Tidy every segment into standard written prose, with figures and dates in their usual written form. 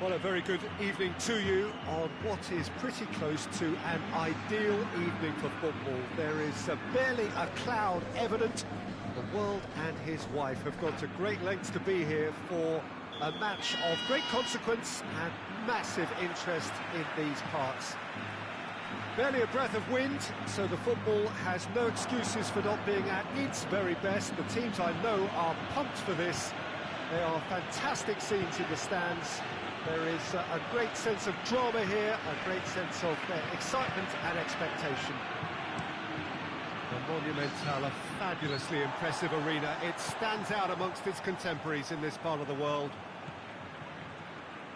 Well, a very good evening to you on what is pretty close to an ideal evening for football. There is barely a cloud evident. The world and his wife have gone to great lengths to be here for a match of great consequence and massive interest in these parts. Barely a breath of wind, so the football has no excuses for not being at its very best. The teams I know are pumped for this. There are fantastic scenes in the stands. There is a great sense of drama here, a great sense of excitement and expectation. The Monumental, a fabulously impressive arena. It stands out amongst its contemporaries in this part of the world.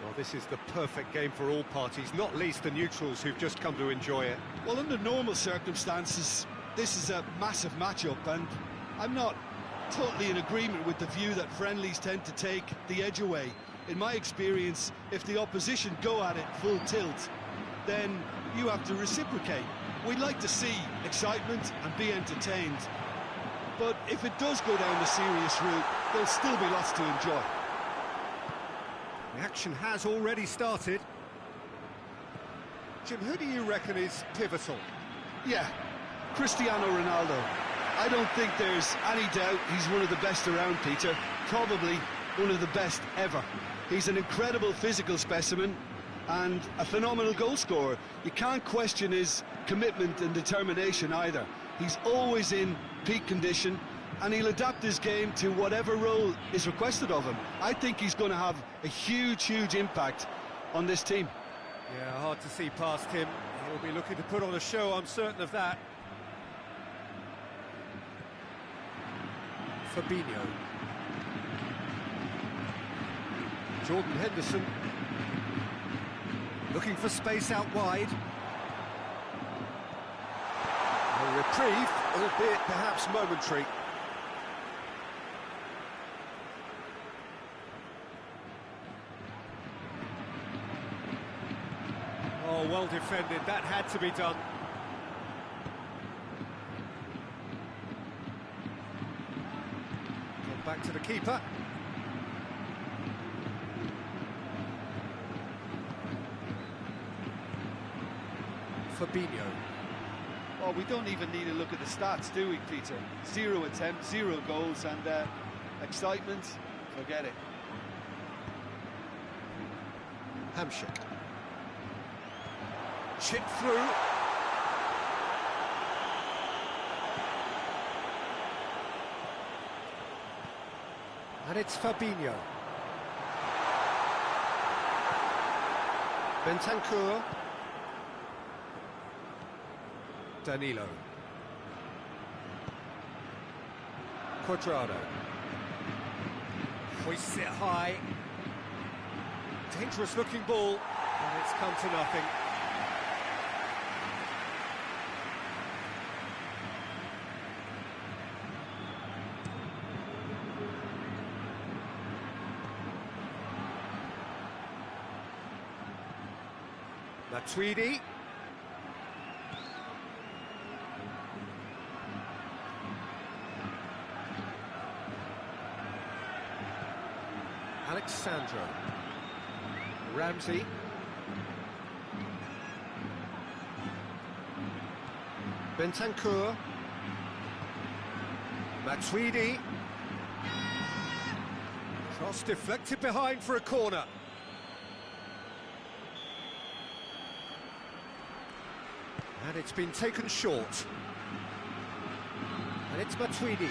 Well, this is the perfect game for all parties, not least the neutrals who've just come to enjoy it. Well, under normal circumstances, this is a massive matchup, and I'm not totally in agreement with the view that friendlies tend to take the edge away. In my experience, if the opposition go at it full tilt, then you have to reciprocate. We'd like to see excitement and be entertained, but if it does go down the serious route, there'll still be lots to enjoy. The action has already started. Jim, who do you reckon is pivotal? Yeah, Cristiano Ronaldo. I don't think there's any doubt he's one of the best around, Peter. Probably one of the best ever. He's an incredible physical specimen and a phenomenal goal scorer. You can't question his commitment and determination either. He's always in peak condition, and he'll adapt his game to whatever role is requested of him. I think he's going to have a huge impact on this team. Yeah, hard to see past him. He'll be looking to put on a show, I'm certain of that. Fabinho. Jordan Henderson. Looking for space out wide. A reprieve, albeit perhaps momentary. Oh, well defended, that had to be done. Come back to the keeper. Fabinho. Well, we don't even need to look at the stats, do we, Peter? 0 attempts, 0 goals, and excitement, forget it. Hamshik. Chip through. And it's Fabinho. Bentancur. Danilo. Quadrado. Hoists it high. Dangerous looking ball, and it's come to nothing. Matuidi. Alexandro. Ramsey. Bentancur. Matuidi. Cross deflected behind for a corner. And it's been taken short. And it's Matuidi.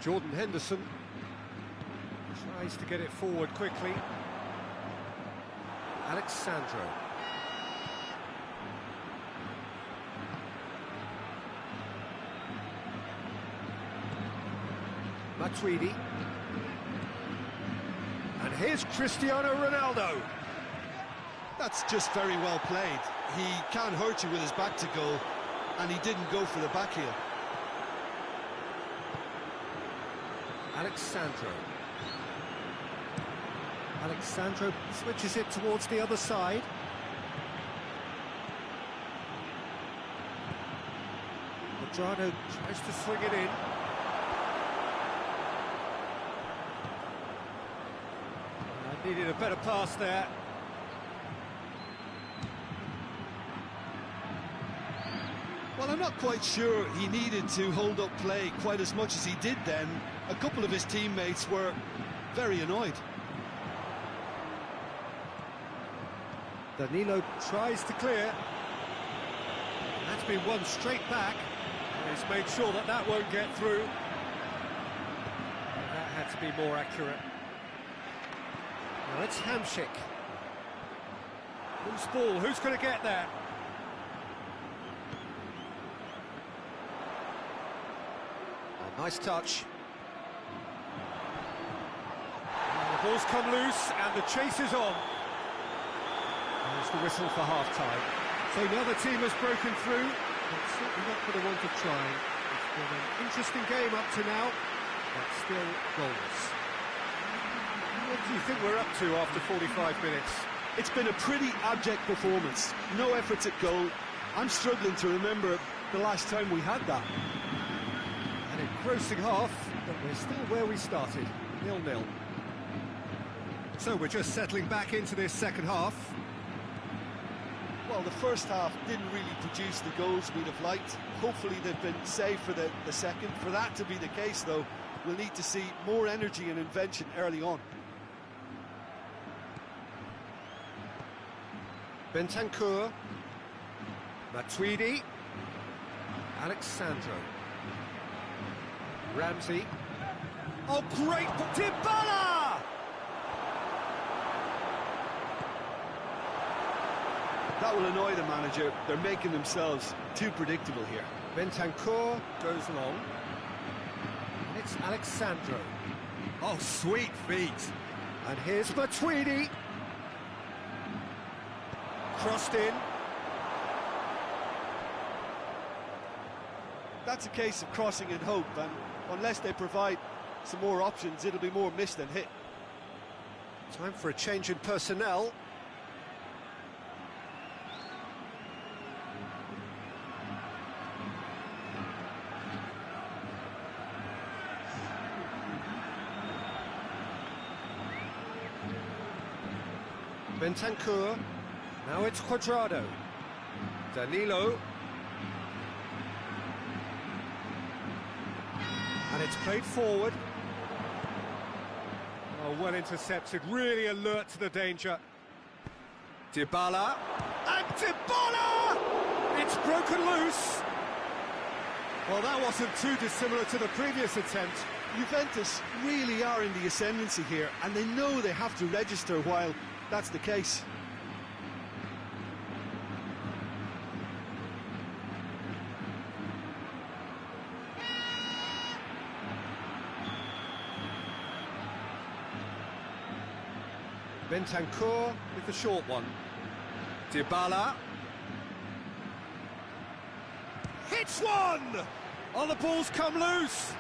Jordan Henderson tries to get it forward quickly. Alexandro. Matuidi. And here's Cristiano Ronaldo. That's just very well played. He can't hurt you with his back to goal, and he didn't go for the back heel. Alexandro. Alexandro switches it towards the other side. Quadrado tries to swing it in. Needed a better pass there. Well, I'm not quite sure he needed to hold up play quite as much as he did then. A couple of his teammates were very annoyed. Danilo tries to clear. That's been won straight back. He's made sure that that won't get through. That had to be more accurate. Now it's Hamsik. Loose ball, who's going to get there? Oh, nice touch. And the ball's come loose and the chase is on. There's the whistle for half-time. So now the team has broken through, but certainly not for the want of trying. It's been an interesting game up to now, but still goals. What do you think we're up to after 45 minutes? It's been a pretty abject performance. No efforts at goal. I'm struggling to remember the last time we had that. An engrossing half, but we're still where we started, 0-0. So we're just settling back into this second half. Well, the first half didn't really produce the goals we'd have liked. Hopefully they've been saved for the second. For that to be the case, though, we'll need to see more energy and invention early on. Bentancur, Matuidi, Alexandro, Ramsey. Oh, great! Dybala! That will annoy the manager. They're making themselves too predictable here. Bentancur goes long. And it's Alexandro. Oh, sweet feet. And here's Matuidi. Crossed in. That's a case of crossing in hope, and unless they provide some more options, it'll be more miss than hit. Time for a change in personnel. Bentancur. Now it's Quadrado. Danilo. And it's played forward. Oh, well intercepted, really alert to the danger. Dybala. And Dybala! It's broken loose. Well, that wasn't too dissimilar to the previous attempt. Juventus really are in the ascendancy here, and they know they have to register while that's the case. Bentancur with the short one. Dybala. Hits one! Oh, the ball's come loose!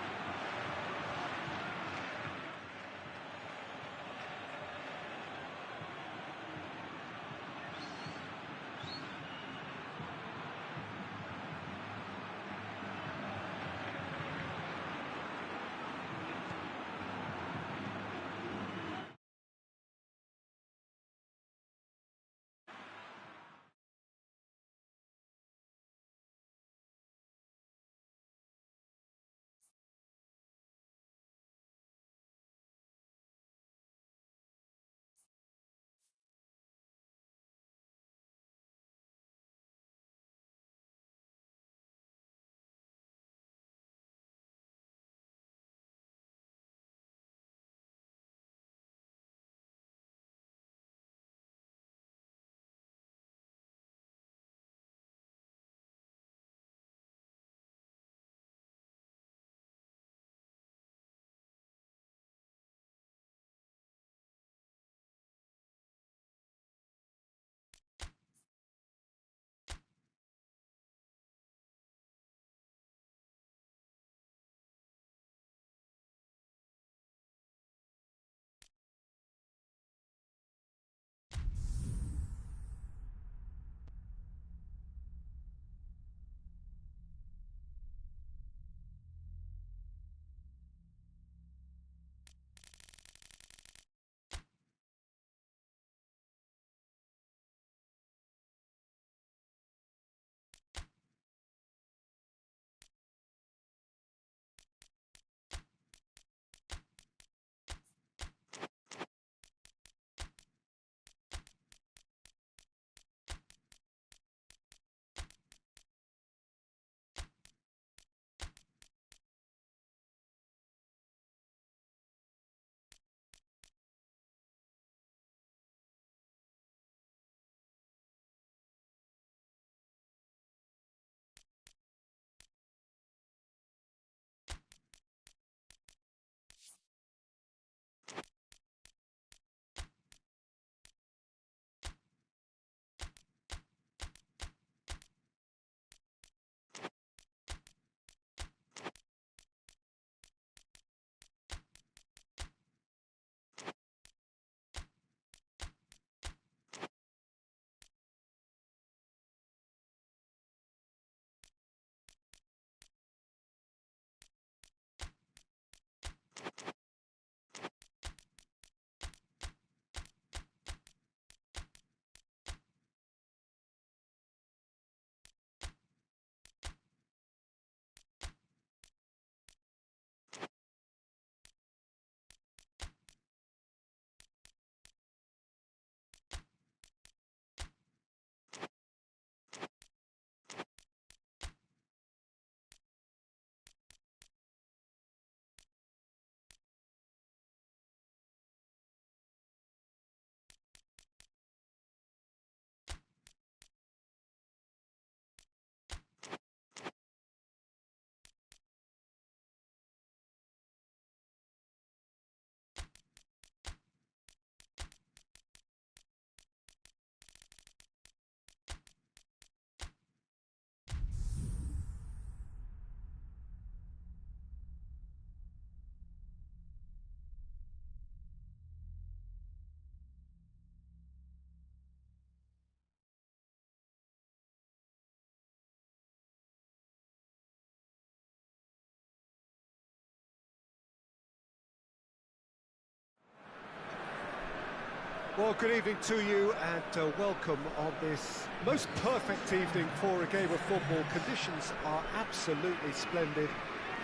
Well, good evening to you and welcome on this most perfect evening for a game of football. Conditions are absolutely splendid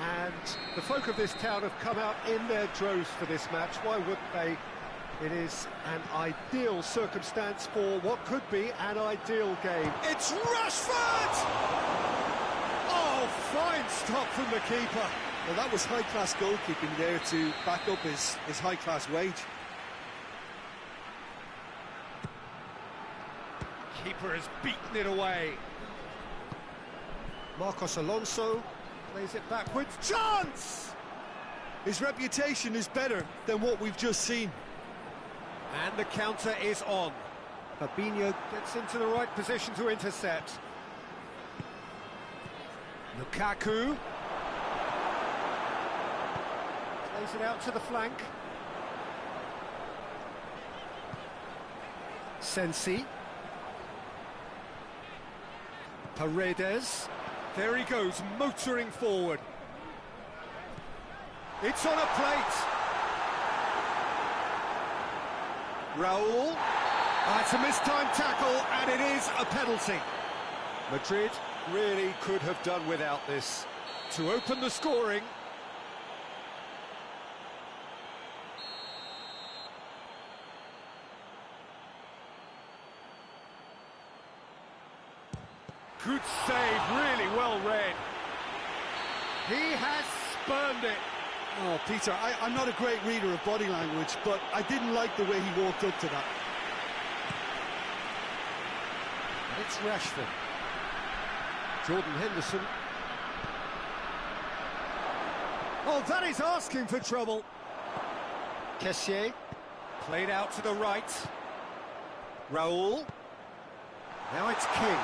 and the folk of this town have come out in their droves for this match. Why wouldn't they? It is an ideal circumstance for what could be an ideal game. It's Rashford! Oh, fine stop from the keeper. Well, that was high-class goalkeeping there to back up his high-class wage. Keeper has beaten it away. Marcos Alonso plays it backwards. Chance! His reputation is better than what we've just seen. And the counter is on. Fabinho gets into the right position to intercept. Lukaku plays it out to the flank. Sensi. Paredes, there he goes, motoring forward. It's on a plate. Raul. It's a mistimed tackle, and it is a penalty. Madrid really could have done without this to open the scoring. Good save, really well read. He has spurned it. Oh, Peter, I'm not a great reader of body language, but I didn't like the way he walked up to that. It's Rashford. Jordan Henderson. Oh, that is asking for trouble. Kessié. Played out to the right. Raul. Now it's King.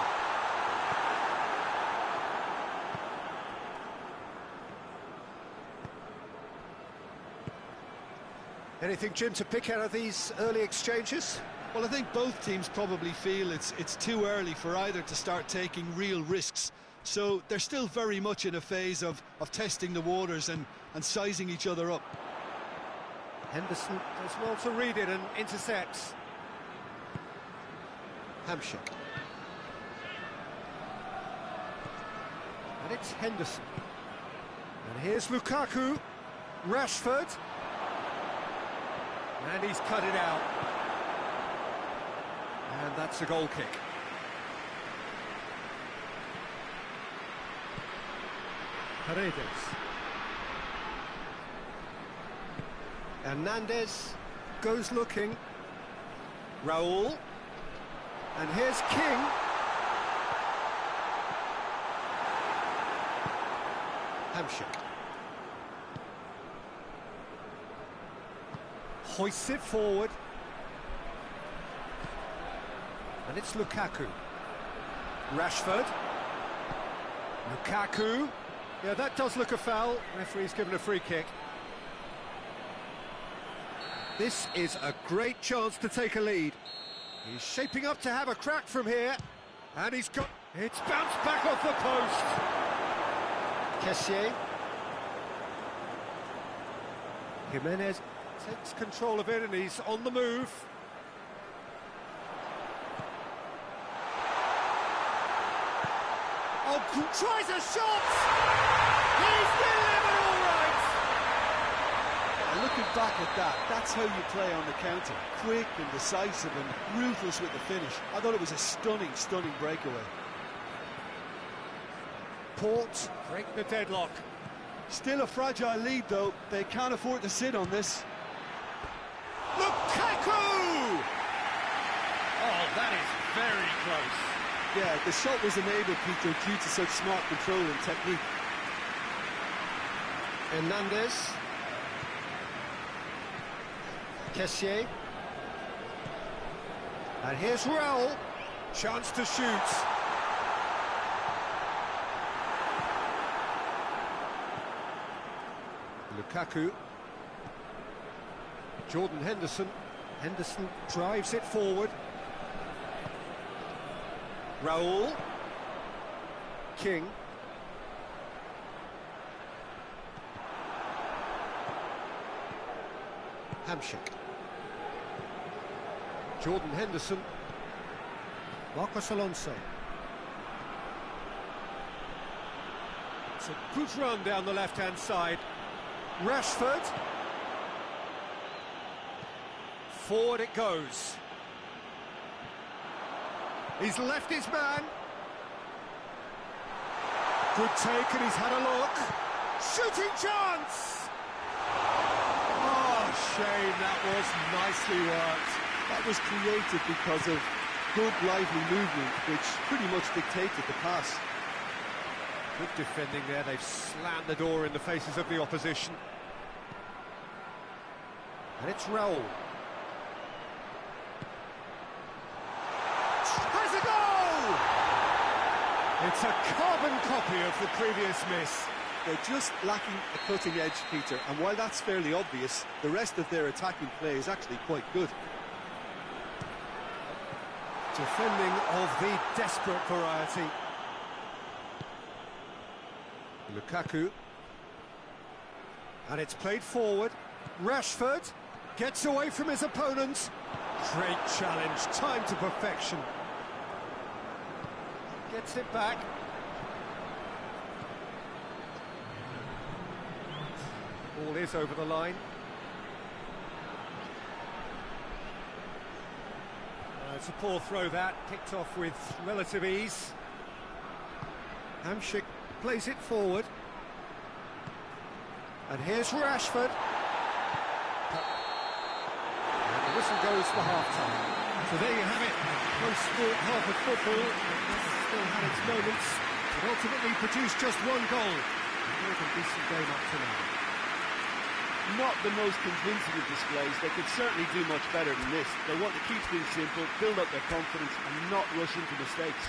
Anything, Jim, to pick out of these early exchanges? Well, I think both teams probably feel it's too early for either to start taking real risks. So they're still very much in a phase of testing the waters and sizing each other up. Henderson does well to read it and intercepts. Hamsik. And it's Henderson. And here's Lukaku. Rashford. And he's cut it out. And that's a goal kick. Paredes. Hernandez goes looking. Raul. And here's King. Hamsik. Hoists it forward. And it's Lukaku. Rashford. Lukaku. Yeah, that does look a foul. Referee's given a free kick. This is a great chance to take a lead. He's shaping up to have a crack from here. And he's got... It's bounced back off the post. Kessié. Jimenez takes control of it and he's on the move. Oh, tries a shot! He's delivered all right! And looking back at that, that's how you play on the counter. Quick and decisive and ruthless with the finish. I thought it was a stunning, stunning breakaway. Port break the deadlock. Still a fragile lead, though. They can't afford to sit on this. Lukaku! Oh, that is very close. Yeah, the shot was enabled, Peter, due to such smart control and technique. Hernandez. Kessié. And here's Raul. Chance to shoot. Lukaku. Jordan Henderson. Henderson drives it forward. Raul. King. Hamsik. Jordan Henderson. Marcos Alonso. It's a good run down the left-hand side. Rashford. Forward it goes. He's left his man. Good take, and he's had a look. Shooting chance! Oh, shame, that was nicely worked. That was created because of good, lively movement, which pretty much dictated the pass. Good defending there, they've slammed the door in the faces of the opposition. And it's Raul. Has a goal! It's a carbon copy of the previous miss. They're just lacking a cutting edge, Peter, and while that's fairly obvious, the rest of their attacking play is actually quite good. Defending of the desperate variety. Lukaku. And it's played forward. Rashford gets away from his opponent. Great challenge, time to perfection. Gets it back. Ball is over the line. It's a poor throw that, picked off with relative ease. Hamsik plays it forward. And here's Rashford. And the whistle goes for half-time. So there you have it. Close sport, half of football. It still had its moments, but ultimately produced just one goal. A decent game up to now. Not the most convincing of displays. They could certainly do much better than this. They want to keep things simple, build up their confidence and not rush into mistakes.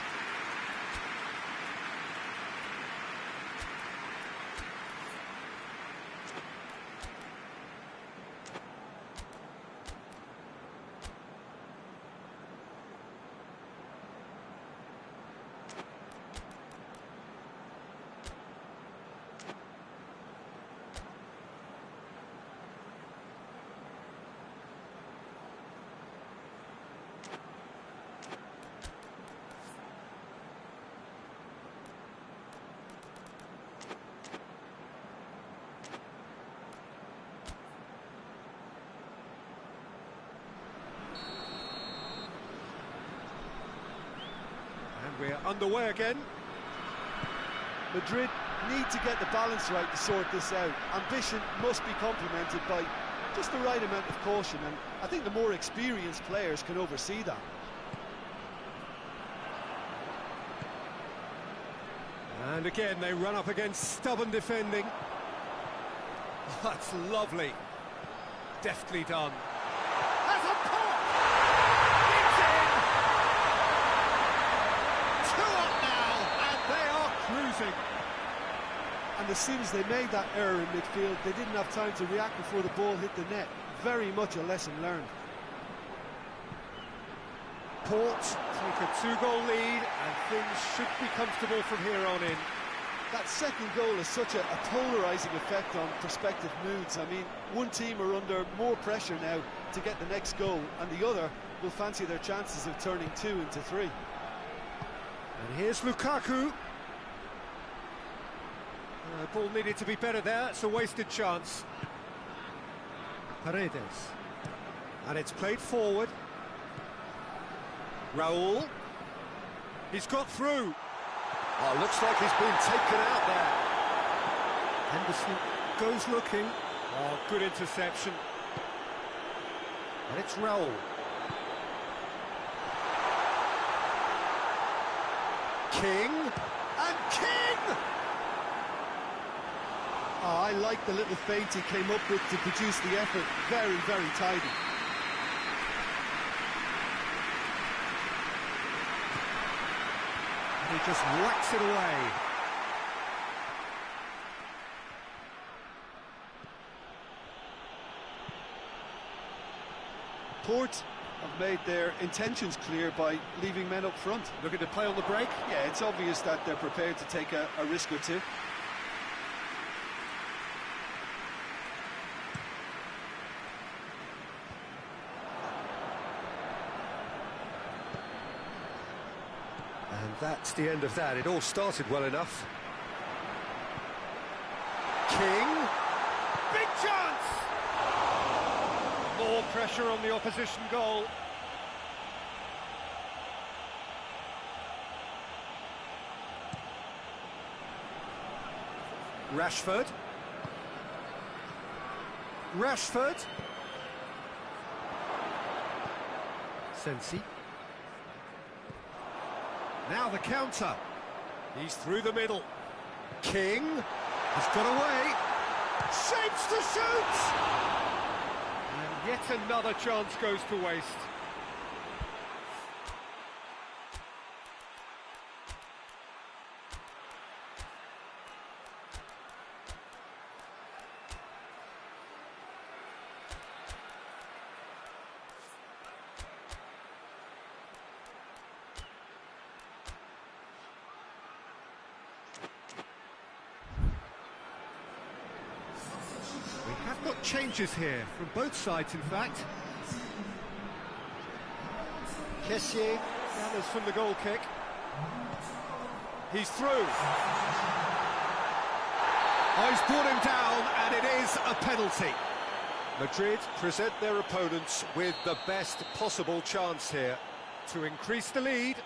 We're underway again. Madrid need to get the balance right to sort this out. Ambition must be complemented by just the right amount of caution, and I think the more experienced players can oversee that. And again, they run up against stubborn defending. That's lovely. Deftly done. Has a pop! It's in! 2 up now, and they are cruising. And as soon as they made that error in midfield, they didn't have time to react before the ball hit the net. Very much a lesson learned. Port take a 2-goal lead, and things should be comfortable from here on in. That second goal has such a polarising effect on prospective moods. I mean, one team are under more pressure now to get the next goal, and the other will fancy their chances of turning 2 into 3. And here's Lukaku. The ball needed to be better there, it's a wasted chance. Paredes. And it's played forward. Raul. He's got through. Oh, looks like he's been taken out there. Henderson goes looking. Oh, good interception. And it's Raul. King. And King! Oh, I like the little feint he came up with to produce the effort. Very, very tidy. He just whacks it away. Port have made their intentions clear by leaving men up front. Looking to play on the break? Yeah, it's obvious that they're prepared to take a risk or two. That's the end of that. It all started well enough. King. Big chance! More pressure on the opposition goal. Rashford. Sensi. Now the counter. He's through the middle. King. He's got away. Shapes to shoot! And yet another chance goes to waste. We have got changes here, from both sides in fact. Kessié gathers from the goal kick. He's through. Oh, he's brought him down, and it is a penalty. Madrid present their opponents with the best possible chance here to increase the lead.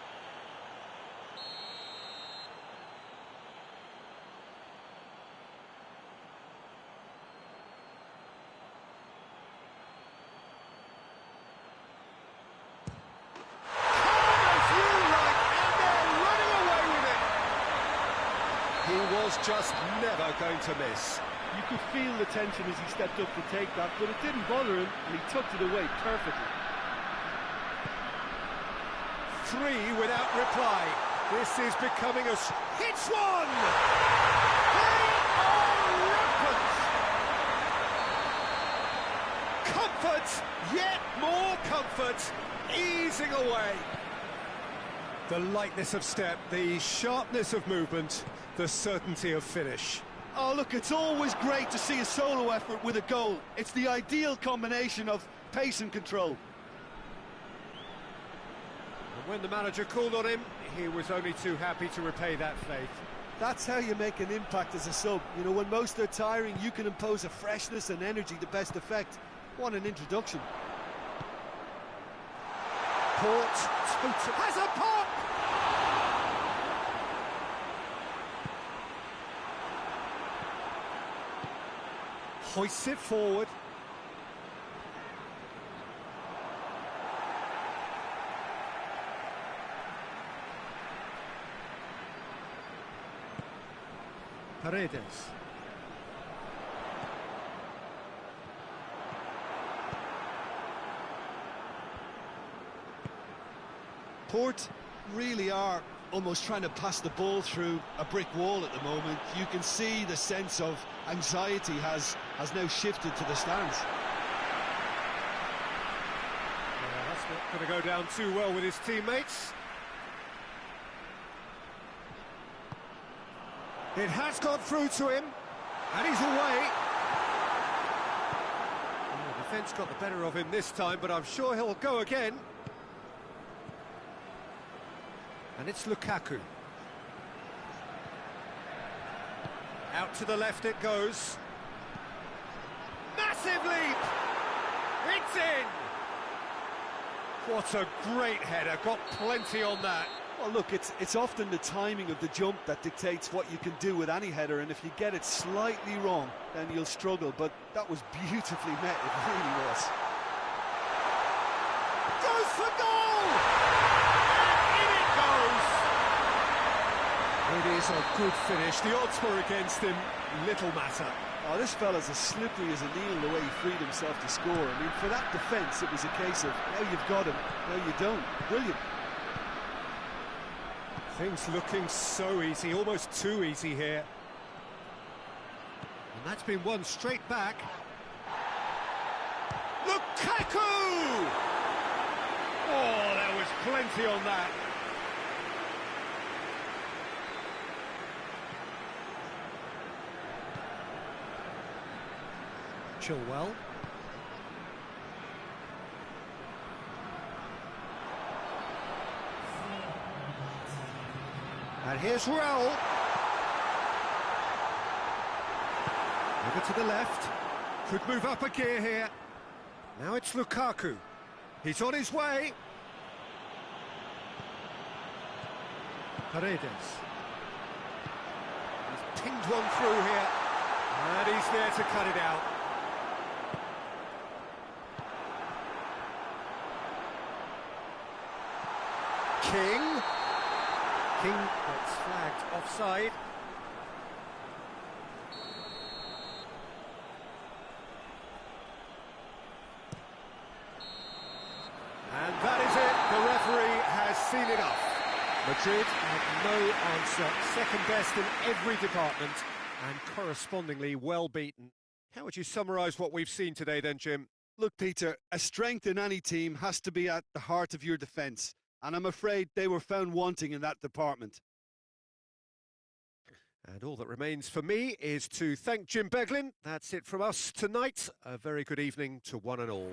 He was just never going to miss. You could feel the tension as he stepped up to take that, but it didn't bother him, and he tucked it away perfectly. 3 without reply. This is becoming a... Hits one! They are rampant! Comfort, yet more comfort, easing away. The lightness of step, the sharpness of movement, the certainty of finish. Oh, look, it's always great to see a solo effort with a goal. It's the ideal combination of pace and control. And when the manager called on him, he was only too happy to repay that faith. That's how you make an impact as a sub. You know, when most are tiring, you can impose a freshness and energy to best effect. What an introduction. Port has a pop! Hoists it forward. Paredes. Port really are almost trying to pass the ball through a brick wall at the moment. You can see the sense of anxiety has now shifted to the stands. Yeah, that's not going to go down too well with his teammates. It has got through to him, and he's away. Well, the defence got the better of him this time, but I'm sure he'll go again. And it's Lukaku. Out to the left it goes. Massive leap! It's in! What a great header, got plenty on that. Well, look, it's often the timing of the jump that dictates what you can do with any header, and if you get it slightly wrong, then you'll struggle, but that was beautifully met, it really was. Goes for goal! And in it goes! It is a good finish. The odds were against him, little matter. Oh, this fella's as slippery as a needle the way he freed himself to score. I mean, for that defence, it was a case of, now you've got him, now you don't. Brilliant. Things looking so easy, almost too easy here. And that's been won straight back. Lukaku! Oh, there was plenty on that. Chilwell. Here's Raul. Over to the left. Could move up a gear here. Now it's Lukaku. He's on his way. Paredes. He's pinged one through here. And he's there to cut it out. King gets flagged offside. And that is it. The referee has seen enough. Madrid had no answer. Second best in every department and correspondingly well beaten. How would you summarise what we've seen today then, Jim? Look, Peter, a strength in any team has to be at the heart of your defence, and I'm afraid they were found wanting in that department. And all that remains for me is to thank Jim Beglin. That's it from us tonight. A very good evening to one and all.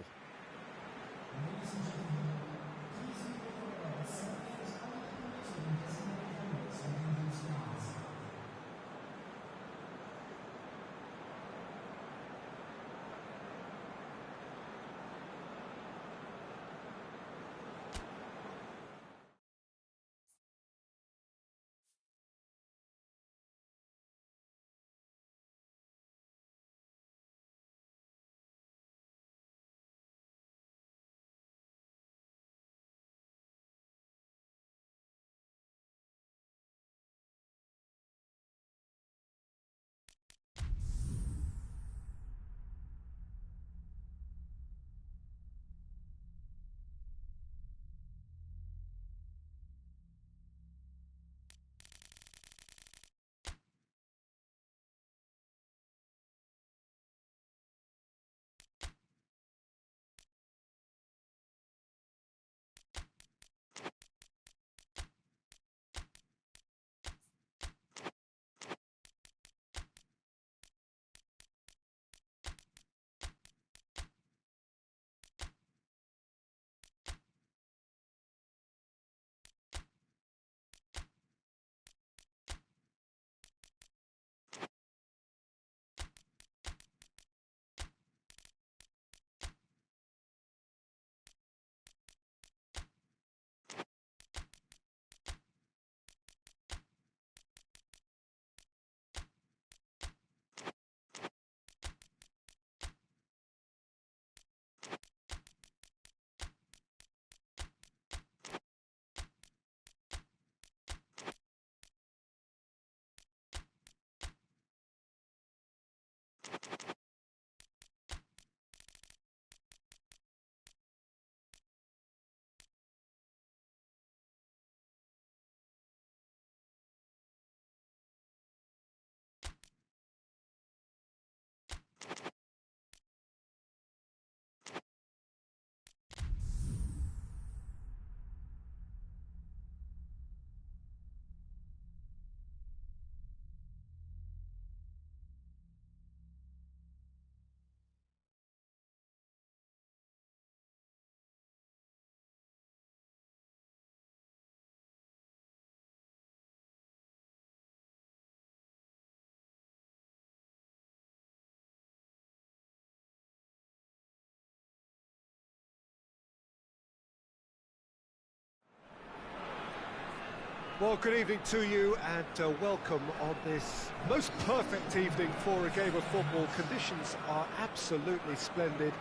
Well, good evening to you and welcome on this most perfect evening for a game of football. Conditions are absolutely splendid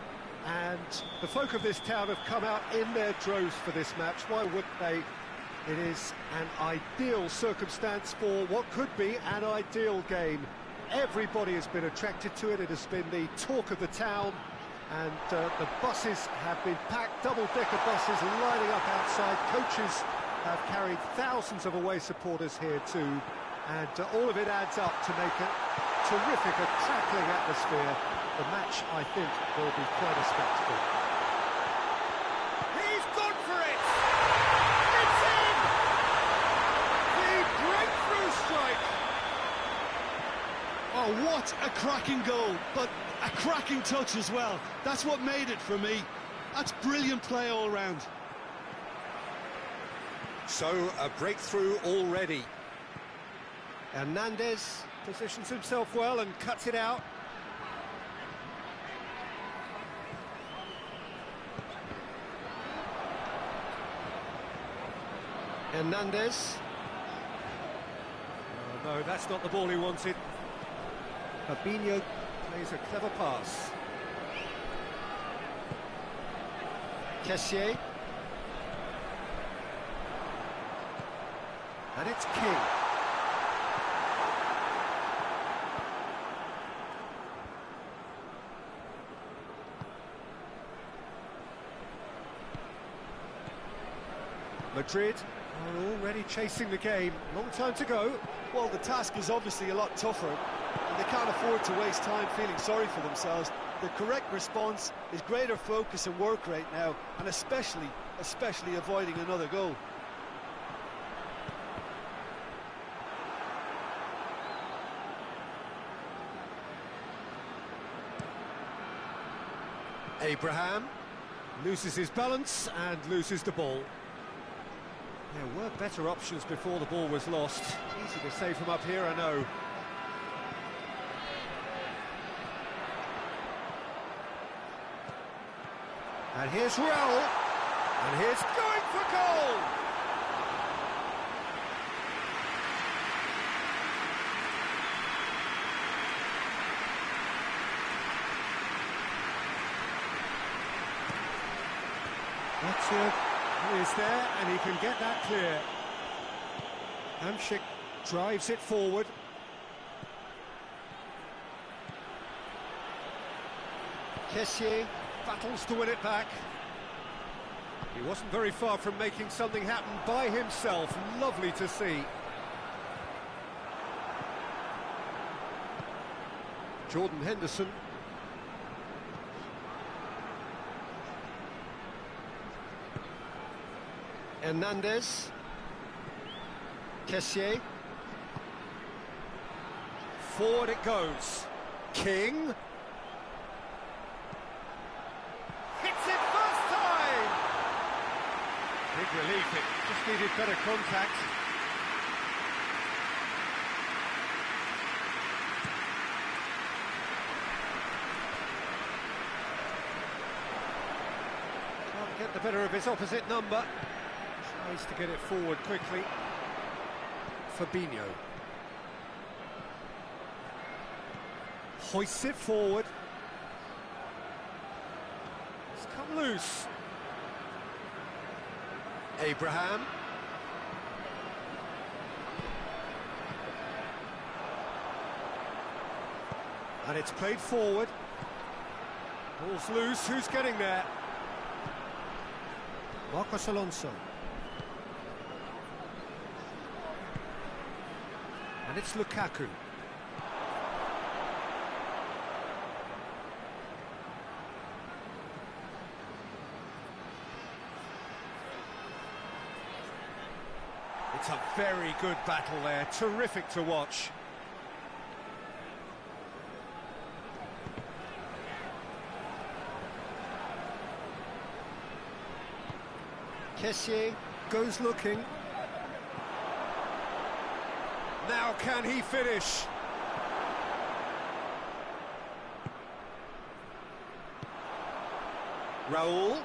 and the folk of this town have come out in their droves for this match. Why wouldn't they? It is an ideal circumstance for what could be an ideal game. Everybody has been attracted to it. It has been the talk of the town and the buses have been packed, double-decker buses lining up outside. Coaches have carried thousands of away supporters here too, and all of it adds up to make a terrific, crackling atmosphere. The match, I think, will be quite a spectacle. He's gone for it! It's in! The breakthrough strike! Oh, what a cracking goal, but a cracking touch as well. That's what made it for me. That's brilliant play all round. So, a breakthrough already. Hernandez positions himself well and cuts it out. Hernandez. Oh, no, that's not the ball he wanted. Fabinho plays a clever pass. Kessié. And it's King. Madrid are already chasing the game. Long time to go. Well, the task is obviously a lot tougher, and they can't afford to waste time feeling sorry for themselves. The correct response is greater focus and work rate now, and especially avoiding another goal. Abraham loses his balance and loses the ball. There were better options before the ball was lost. Easy to say from up here, I know. And here's Raul. And here's going for goal! That's it. He is there, and he can get that clear. Hamsik drives it forward. Kessié battles to win it back. He wasn't very far from making something happen by himself. Lovely to see. Jordan Henderson. Hernandez. Kessié. Forward it goes. King. Hits it first time! Big relief, it just needed better contact. Can't get the better of his opposite number. Tries to get it forward quickly. Fabinho. Hoists it forward. It's come loose. Abraham. And it's played forward. Ball's loose, who's getting there? Marcos Alonso. And it's Lukaku. It's a very good battle there, terrific to watch. Kessié goes looking. Now can he finish? Raul.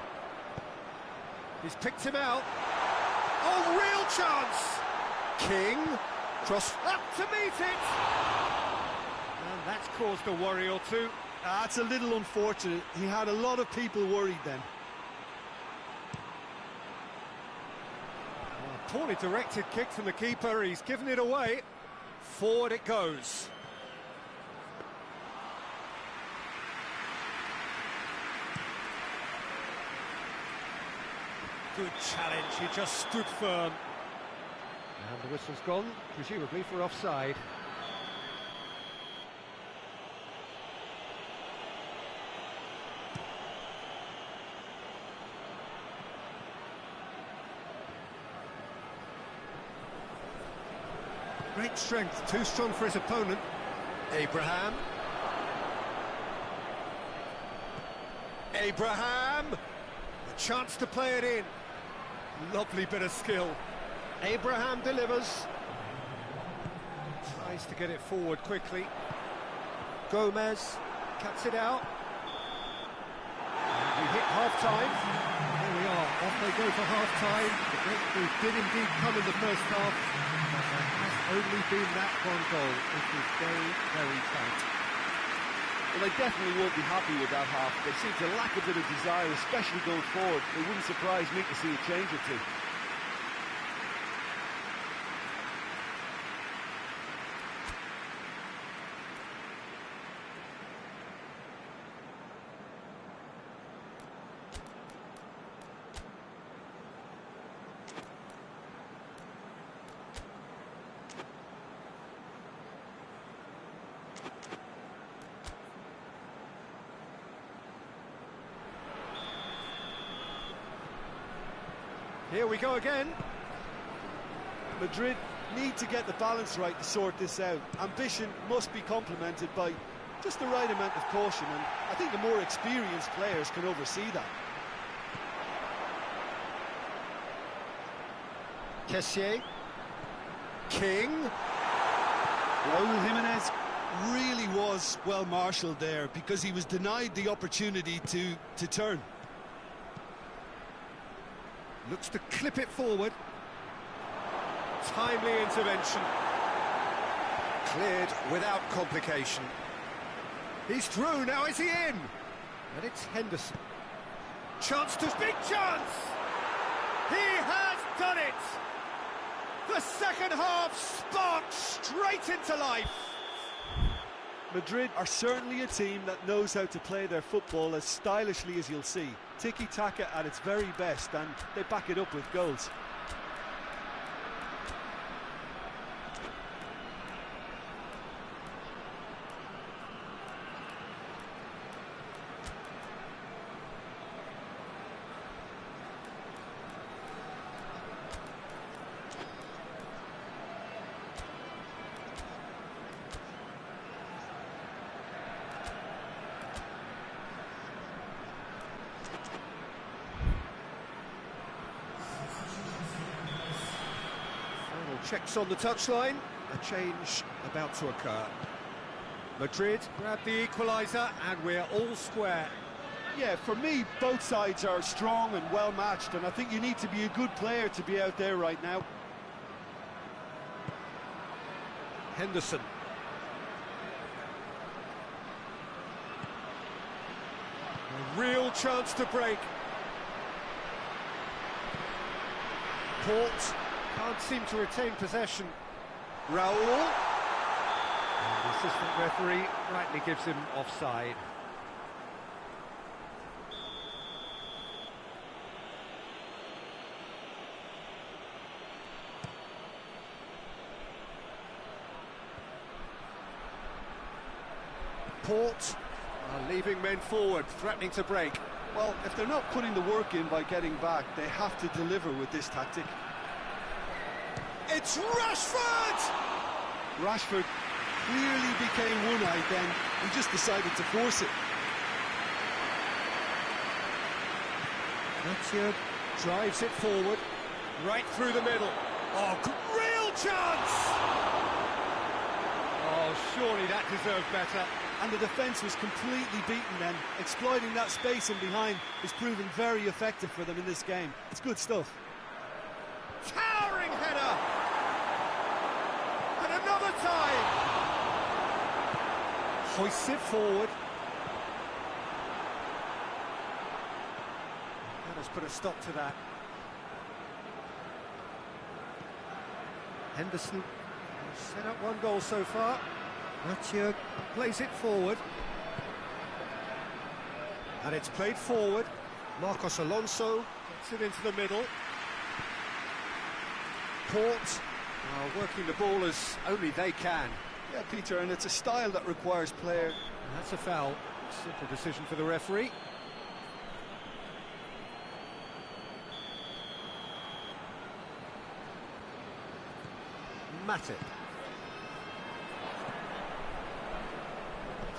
He's picked him out. Oh, real chance! King. Cross up to meet it! And that's caused a worry or two. That's a little unfortunate. He had a lot of people worried then. Poorly directed kick from the keeper, he's given it away. Forward it goes. Good challenge, he just stood firm. And the whistle's gone, presumably for offside. Great strength, too strong for his opponent. Abraham. Abraham! A chance to play it in. Lovely bit of skill. Abraham delivers. Tries to get it forward quickly. Gomez cuts it out. We hit half-time. There we are, off they go for half-time. The breakthrough did indeed come in the first half, but there has only been that one goal. It was very, very tight. Well, they definitely won't be happy with that half. They seem to lack a bit of desire, especially going forward. It wouldn't surprise me to see a change or two. Here we go again. Madrid need to get the balance right to sort this out. Ambition must be complemented by just the right amount of caution, and I think the more experienced players can oversee that. Kessié. King. Raúl Jiménez really was well marshalled there because he was denied the opportunity to turn. Looks to clip it forward. Timely intervention. Cleared without complication. He's through, now is he in? And it's Henderson. Chance to... Big chance! He has done it! The second half sparked straight into life. Madrid are certainly a team that knows how to play their football as stylishly as you'll see. Tiki-taka at its very best, and they back it up with goals. Checks on the touchline, a change about to occur. Madrid grab the equaliser and we're all square. Yeah, for me, both sides are strong and well matched, and I think you need to be a good player to be out there right now. Henderson. A real chance to break. Port. Can't seem to retain possession. Raúl. And the assistant referee rightly gives him offside. Port are leaving men forward, threatening to break. Well, if they're not putting the work in by getting back, they have to deliver with this tactic. It's Rashford! Rashford clearly became one-eyed then and just decided to force it. Mathieu drives it forward, right through the middle. Oh, real chance! Oh, surely that deserved better. And the defence was completely beaten then. Exploiting that space in behind has proven very effective for them in this game. It's good stuff. Towering header! And another time! Hoists it forward. That has put a stop to that. Henderson set up one goal so far. Mathieu plays it forward. And it's played forward. Marcos Alonso gets it into the middle. Port are working the ball as only they can. Yeah, Peter, and it's a style that requires player. And that's a foul. Simple decision for the referee. Matip.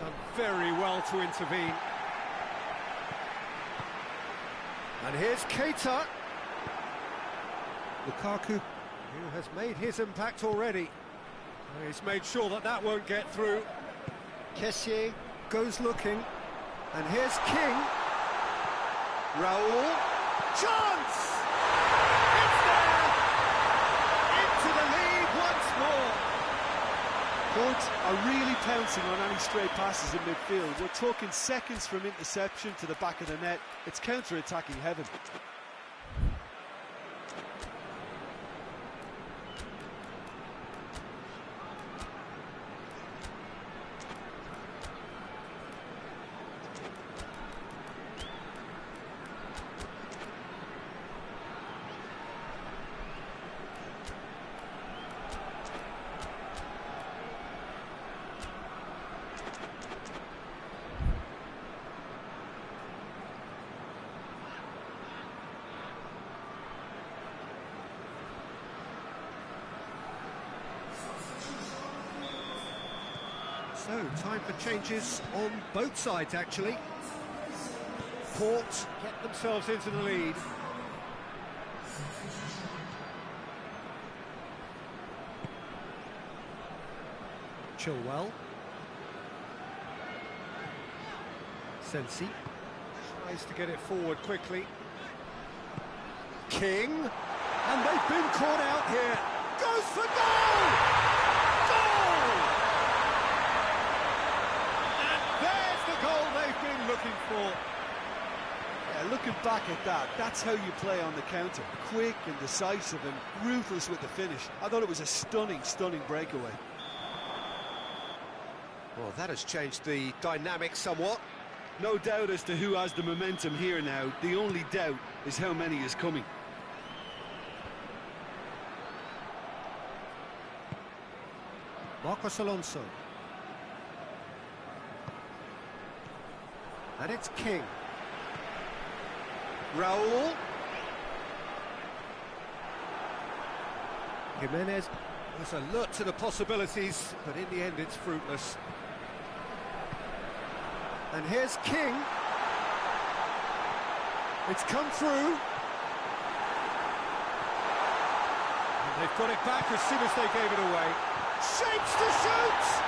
Done very well to intervene. And here's Keita. Lukaku, who has made his impact already. He's made sure that that won't get through. Kessié goes looking, and here's King. Raul, chance! It's there! Into the lead once more. Ports are really pouncing on any stray passes in midfield. We're talking seconds from interception to the back of the net. It's counter-attacking heaven. So, time for changes on both sides, actually. Port get themselves into the lead. Chilwell. Sensi tries to get it forward quickly. King, and they've been caught out here. Goes for goal! Goal! They've been looking for. Yeah, looking back at that, that's how you play on the counter. Quick and decisive and ruthless with the finish. I thought it was a stunning, stunning breakaway. Well, that has changed the dynamic somewhat. No doubt as to who has the momentum here now. The only doubt is how many is coming. Marcos Alonso. And it's King. Raul. Jimenez was alert to the possibilities, but in the end it's fruitless. And here's King. It's come through. And they've got it back as soon as they gave it away. Shapes to shoot!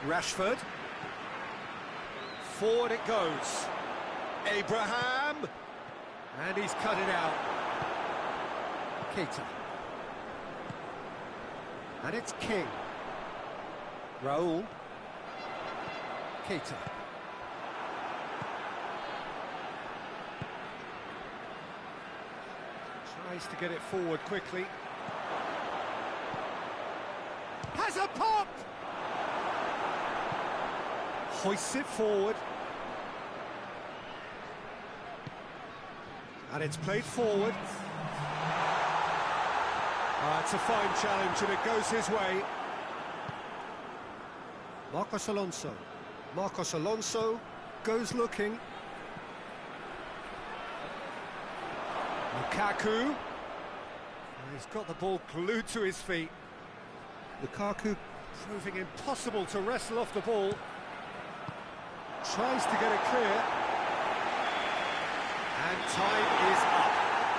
Rashford. Forward it goes. Abraham. And he's cut it out. Keita. And it's King. Raul. Keita. Tries to get it forward quickly. Has a pop! Hoists it forward. And it's played forward. It's a fine challenge and it goes his way. Marcos Alonso. Marcos Alonso goes looking. Lukaku. He's got the ball glued to his feet. Lukaku proving impossible to wrestle off the ball. Tries to get it clear. And time is up.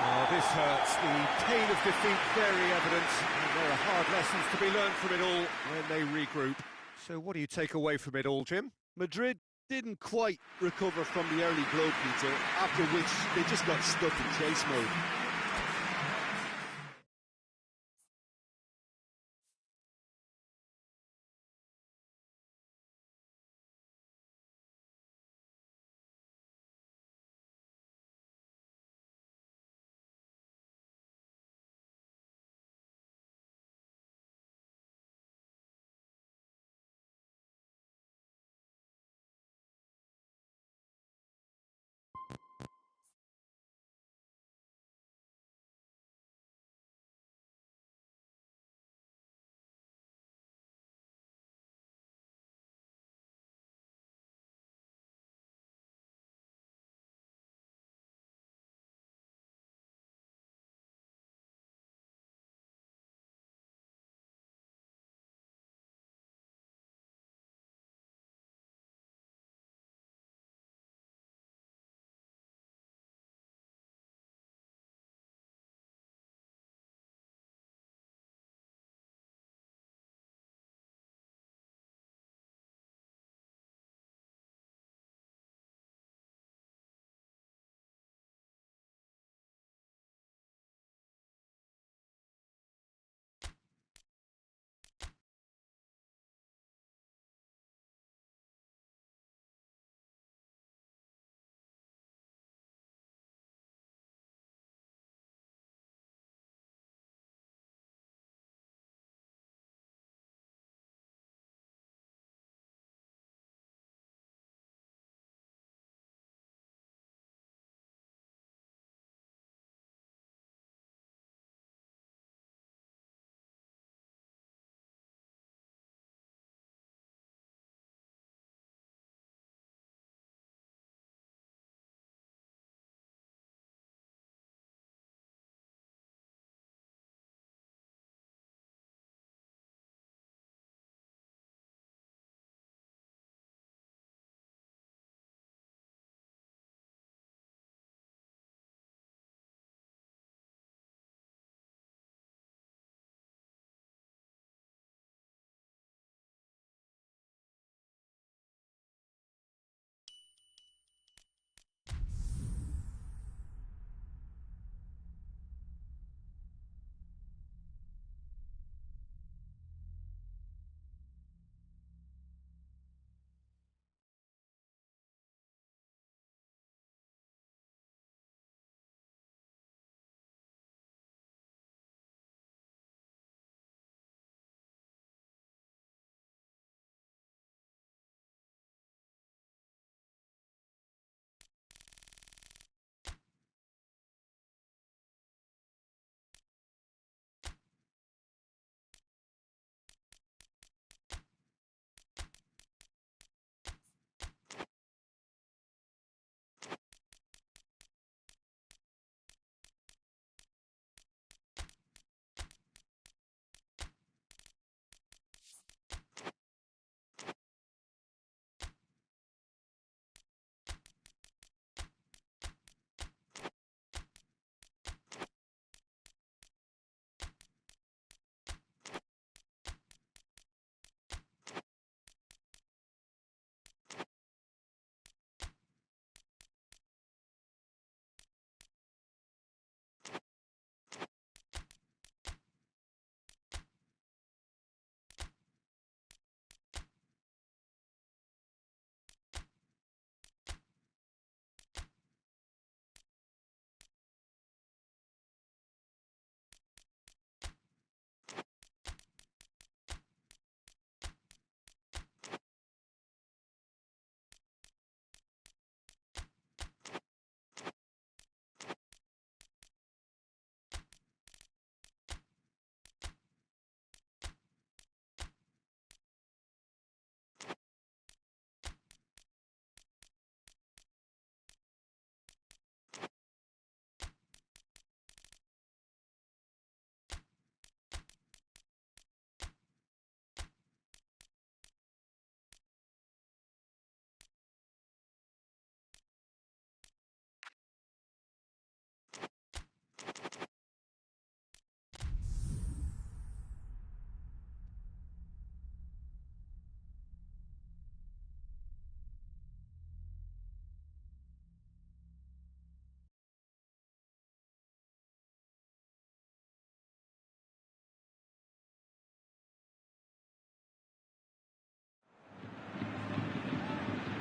Oh, this hurts. The pain of defeat very evident. And there are hard lessons to be learned from it all when they regroup. So what do you take away from it all, Jim? Madrid didn't quite recover from the early blow, Peter, after which they just got stuck in chase mode.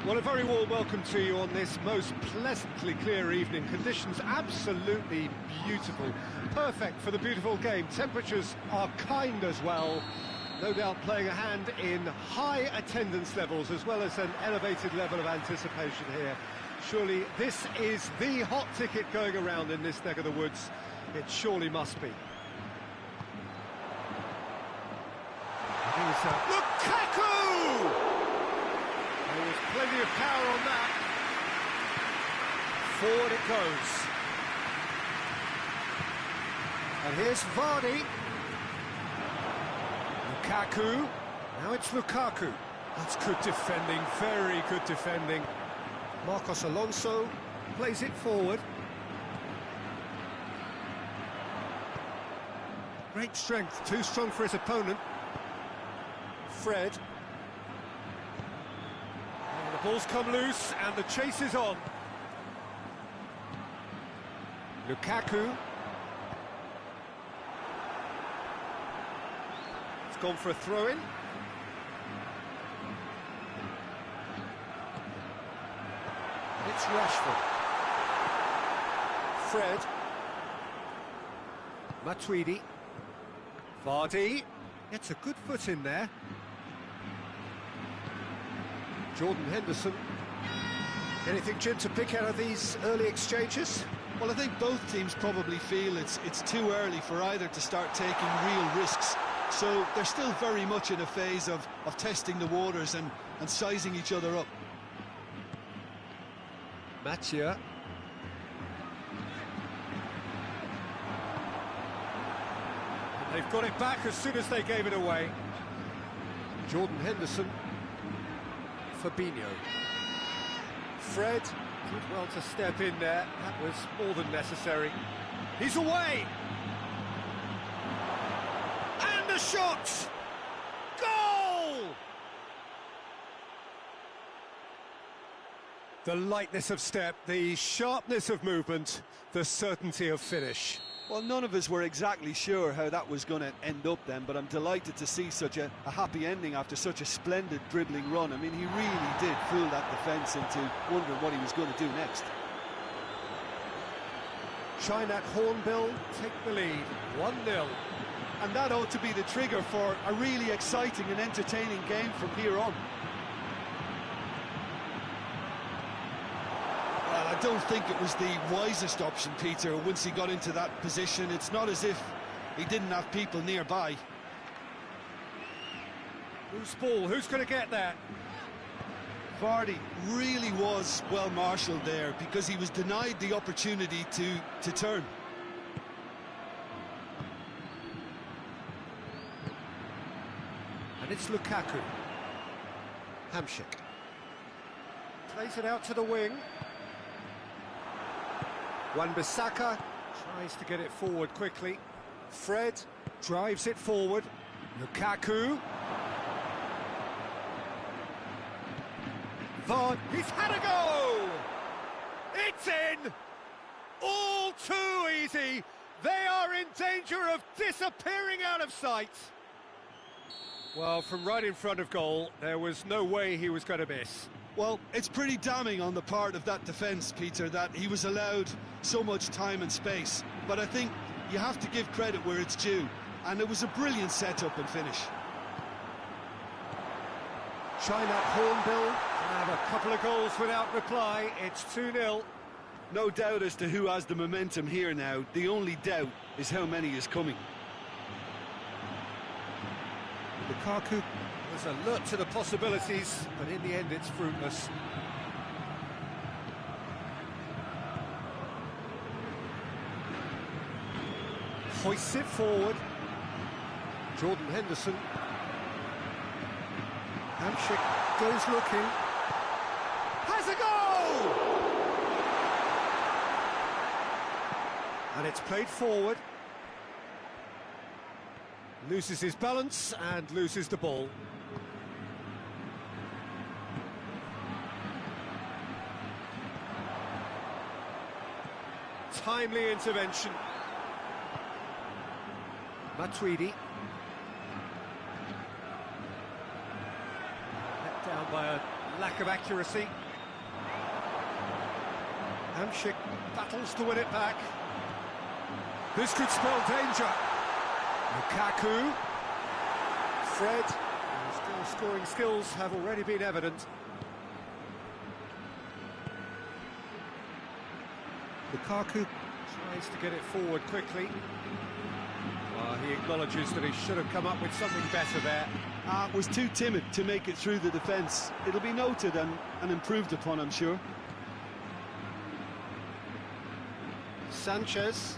Well, a very warm welcome to you on this most pleasantly clear evening. Conditions absolutely beautiful. Perfect for the beautiful game. Temperatures are kind as well. No doubt playing a hand in high attendance levels as well as an elevated level of anticipation here. Surely this is the hot ticket going around in this neck of the woods. It surely must be. Here's Lukaku! There was plenty of power on that. Forward it goes. And here's Vardy. Lukaku. Now it's Lukaku. That's good defending, very good defending. Marcos Alonso plays it forward. Great strength, too strong for his opponent. Fred. And the ball's come loose and the chase is on. Lukaku. It's gone for a throw-in. It's Rashford. Fred. Matuidi. Vardy. Gets a good foot in there. Jordan Henderson. Anything, Jim, to pick out of these early exchanges? Well, I think both teams probably feel it's too early for either to start taking real risks. So they're still very much in a phase of testing the waters and sizing each other up. Mattia. They've got it back as soon as they gave it away. Jordan Henderson. Fabinho. Fred did well to step in there. That was more than necessary. He's away! And a shot! Goal! The lightness of step, the sharpness of movement, the certainty of finish. Well, none of us were exactly sure how that was going to end up then, but I'm delighted to see such a happy ending after such a splendid dribbling run. I mean, he really did fool that defence into wondering what he was going to do next. Chynat Hornbill take the lead, 1-0. And that ought to be the trigger for a really exciting and entertaining game from here on. Well, I don't think it was the wisest option, Peter, once he got into that position. It's not as if he didn't have people nearby. Loose ball, who's going to get that? Vardy really was well marshalled there because he was denied the opportunity to turn. And it's Lukaku. Hamsik. Plays it out to the wing. Wan-Bissaka tries to get it forward quickly. Fred drives it forward. Lukaku. Vard, he's had a go! It's in! All too easy! They are in danger of disappearing out of sight! Well, from right in front of goal, there was no way he was going to miss. Well, it's pretty damning on the part of that defence, Peter, that he was allowed so much time and space. But I think you have to give credit where it's due, and it was a brilliant set-up and finish. Chynat Hornbill have a couple of goals without reply. It's 2-0. No doubt as to who has the momentum here now. The only doubt is how many is coming. Lukaku was alert to the possibilities, but in the end it's fruitless. Hoists it forward. Jordan Henderson. Hamsik goes looking. Has a goal! And it's played forward. Loses his balance and loses the ball. Timely intervention. Matuidi. Let down by a Lack of accuracy. Hamsik battles to win it back. This could spell danger. Lukaku. Fred, whose goal-scoring skills have already been evident. Lukaku tries to get it forward quickly. He acknowledges that he should have come up with something better there. Was too timid to make it through the defence. It'll be noted and improved upon, I'm sure. Sanchez.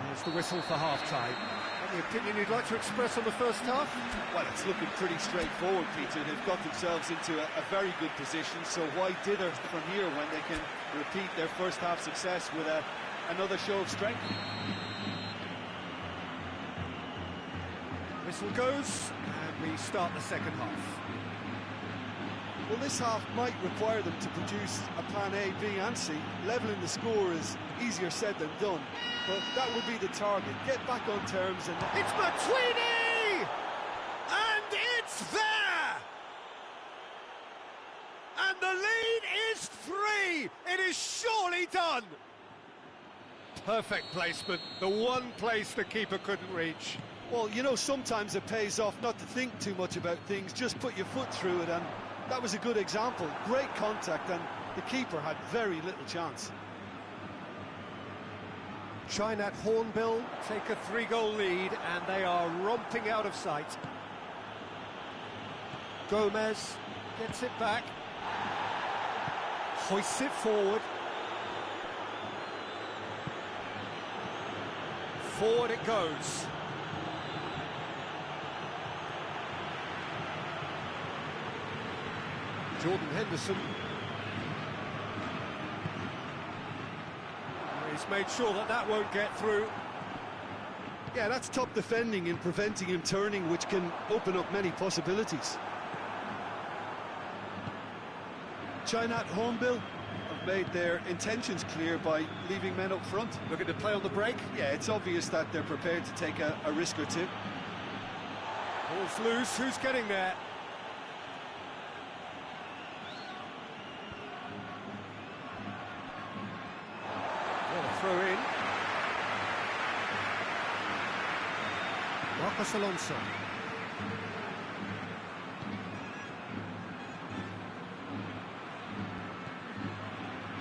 There's the whistle for half-time. Any opinion you'd like to express on the first half? Well, it's looking pretty straightforward, Peter. They've got themselves into a very good position, so why dither from here when they can repeat their first half success with another show of strength? Whistle goes, and we start the second half. Well, this half might require them to produce a plan A, B and C. Levelling the score is easier said than done, but that would be the target. Get back on terms and... It's Matuidi! And it's there! And the lead is 3! It is surely done! Perfect placement, the one place the keeper couldn't reach. Well, you know, sometimes it pays off not to think too much about things, just put your foot through it, and that was a good example. Great contact, and the keeper had very little chance. Chinat Hornbill take a 3-goal lead, and they are romping out of sight. Gomez gets it back, hoists it forward. Forward it goes. Jordan Henderson. He's made sure that that won't get through. Yeah, that's top defending and preventing him turning, which can open up many possibilities. Chinat Hornbill have made their intentions clear by leaving men up front. Looking to play on the break. Yeah, it's obvious that they're prepared to take a risk or two. Ball's loose, who's getting there? Throw in. Marcos Alonso.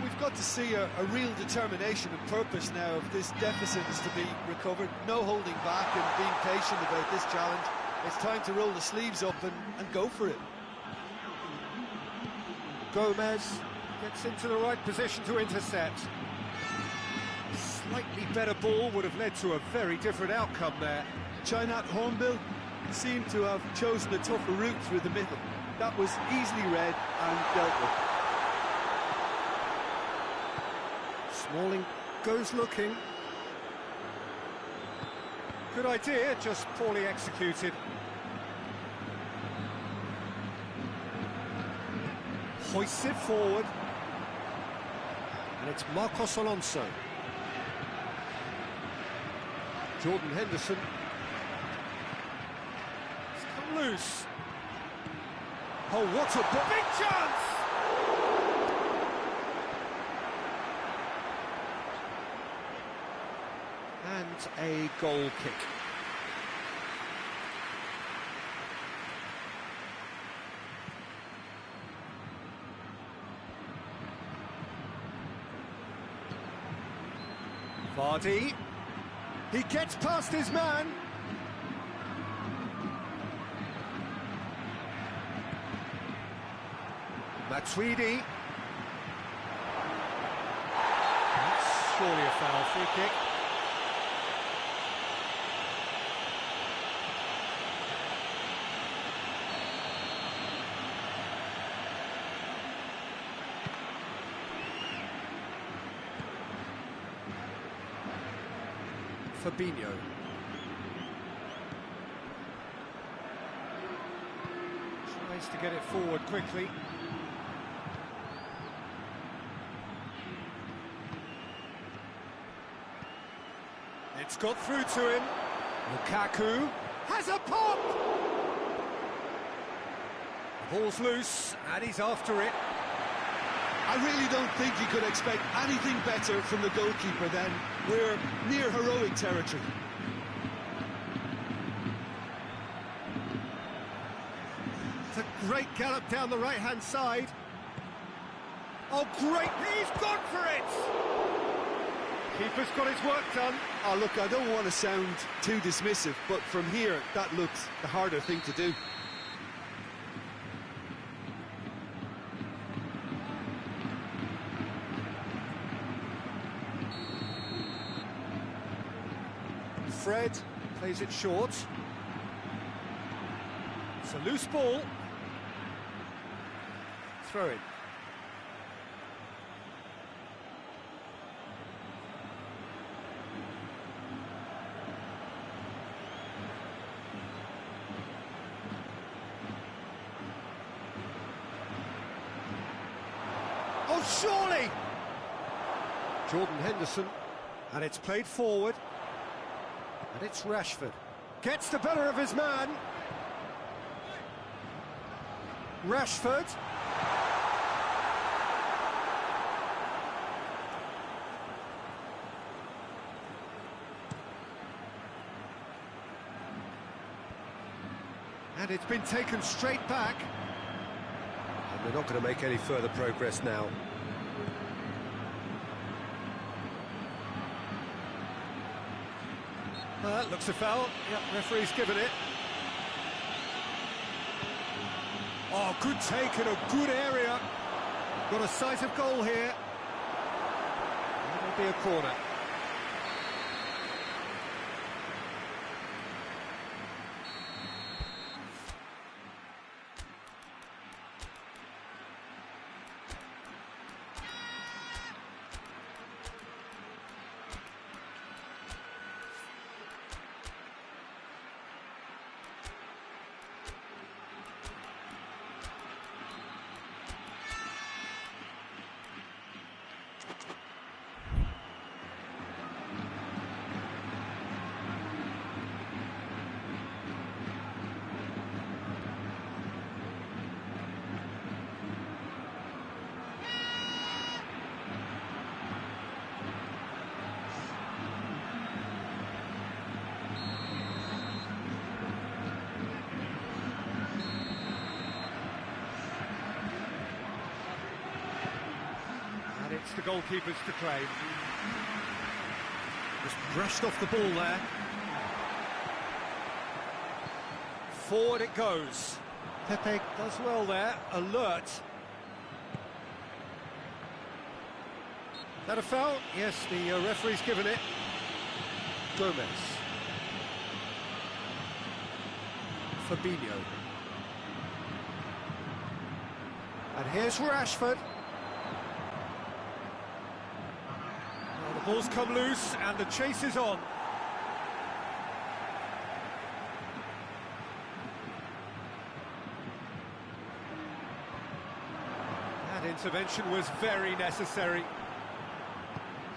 We've got to see a real determination and purpose now if this deficit is to be recovered. No holding back and being patient about this challenge. It's time to roll the sleeves up and go for it. Gomez gets into the right position to intercept. Slightly better ball would have led to a very different outcome there. Chinat Hornbill seemed to have chosen a tougher route through the middle. That was easily read and dealt with. Smalling goes looking. Good idea, just poorly executed. Hoists it forward. And it's Marcos Alonso. Jordan Henderson. It's come loose. Oh, what a big chance! And a goal kick. Vardy. He gets past his man. Matuidi. That's surely a foul. Free kick. Fabinho. Tries to get it forward quickly. It's got through to him. Lukaku has a pop! The ball's loose, and he's after it. I really don't think you could expect anything better from the goalkeeper then. We're near heroic territory. It's a great gallop down the right-hand side. Oh, great! He's gone for it! Keeper's got his work done. Oh, look, I don't want to sound too dismissive, but from here, that looks the harder thing to do. Fred plays it short. It's a loose ball. Throw it. Oh, surely! Jordan Henderson, and it's played forward. And it's Rashford. Gets the better of his man. Rashford. And it's been taken straight back. And they're not going to make any further progress now. Looks a foul. Yep, referee's given it. Oh, good take in a good area. Got a sight of goal here. It'll be a corner. It's the goalkeepers to claim. Just brushed off the ball there. Forward it goes. Pepe does well there, alert. Is that a foul? Yes, the referee's given it. Gomez. Fabinho. And here's Rashford. Ball's come loose and the chase is on. That intervention was very necessary.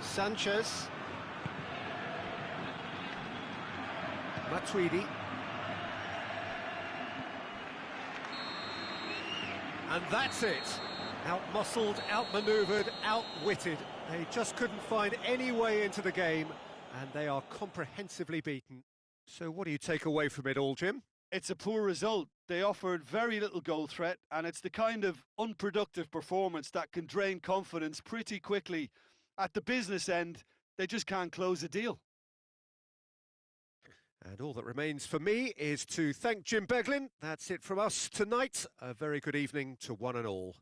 Sanchez. Matuidi. And that's it. Out-muscled, out-manoeuvred, outwitted. They just couldn't find any way into the game, and they are comprehensively beaten. So what do you take away from it all, Jim? It's a poor result. They offered very little goal threat, and it's the kind of unproductive performance that can drain confidence pretty quickly. At the business end, they just can't close a deal. And all that remains for me is to thank Jim Beglin. That's it from us tonight. A very good evening to one and all.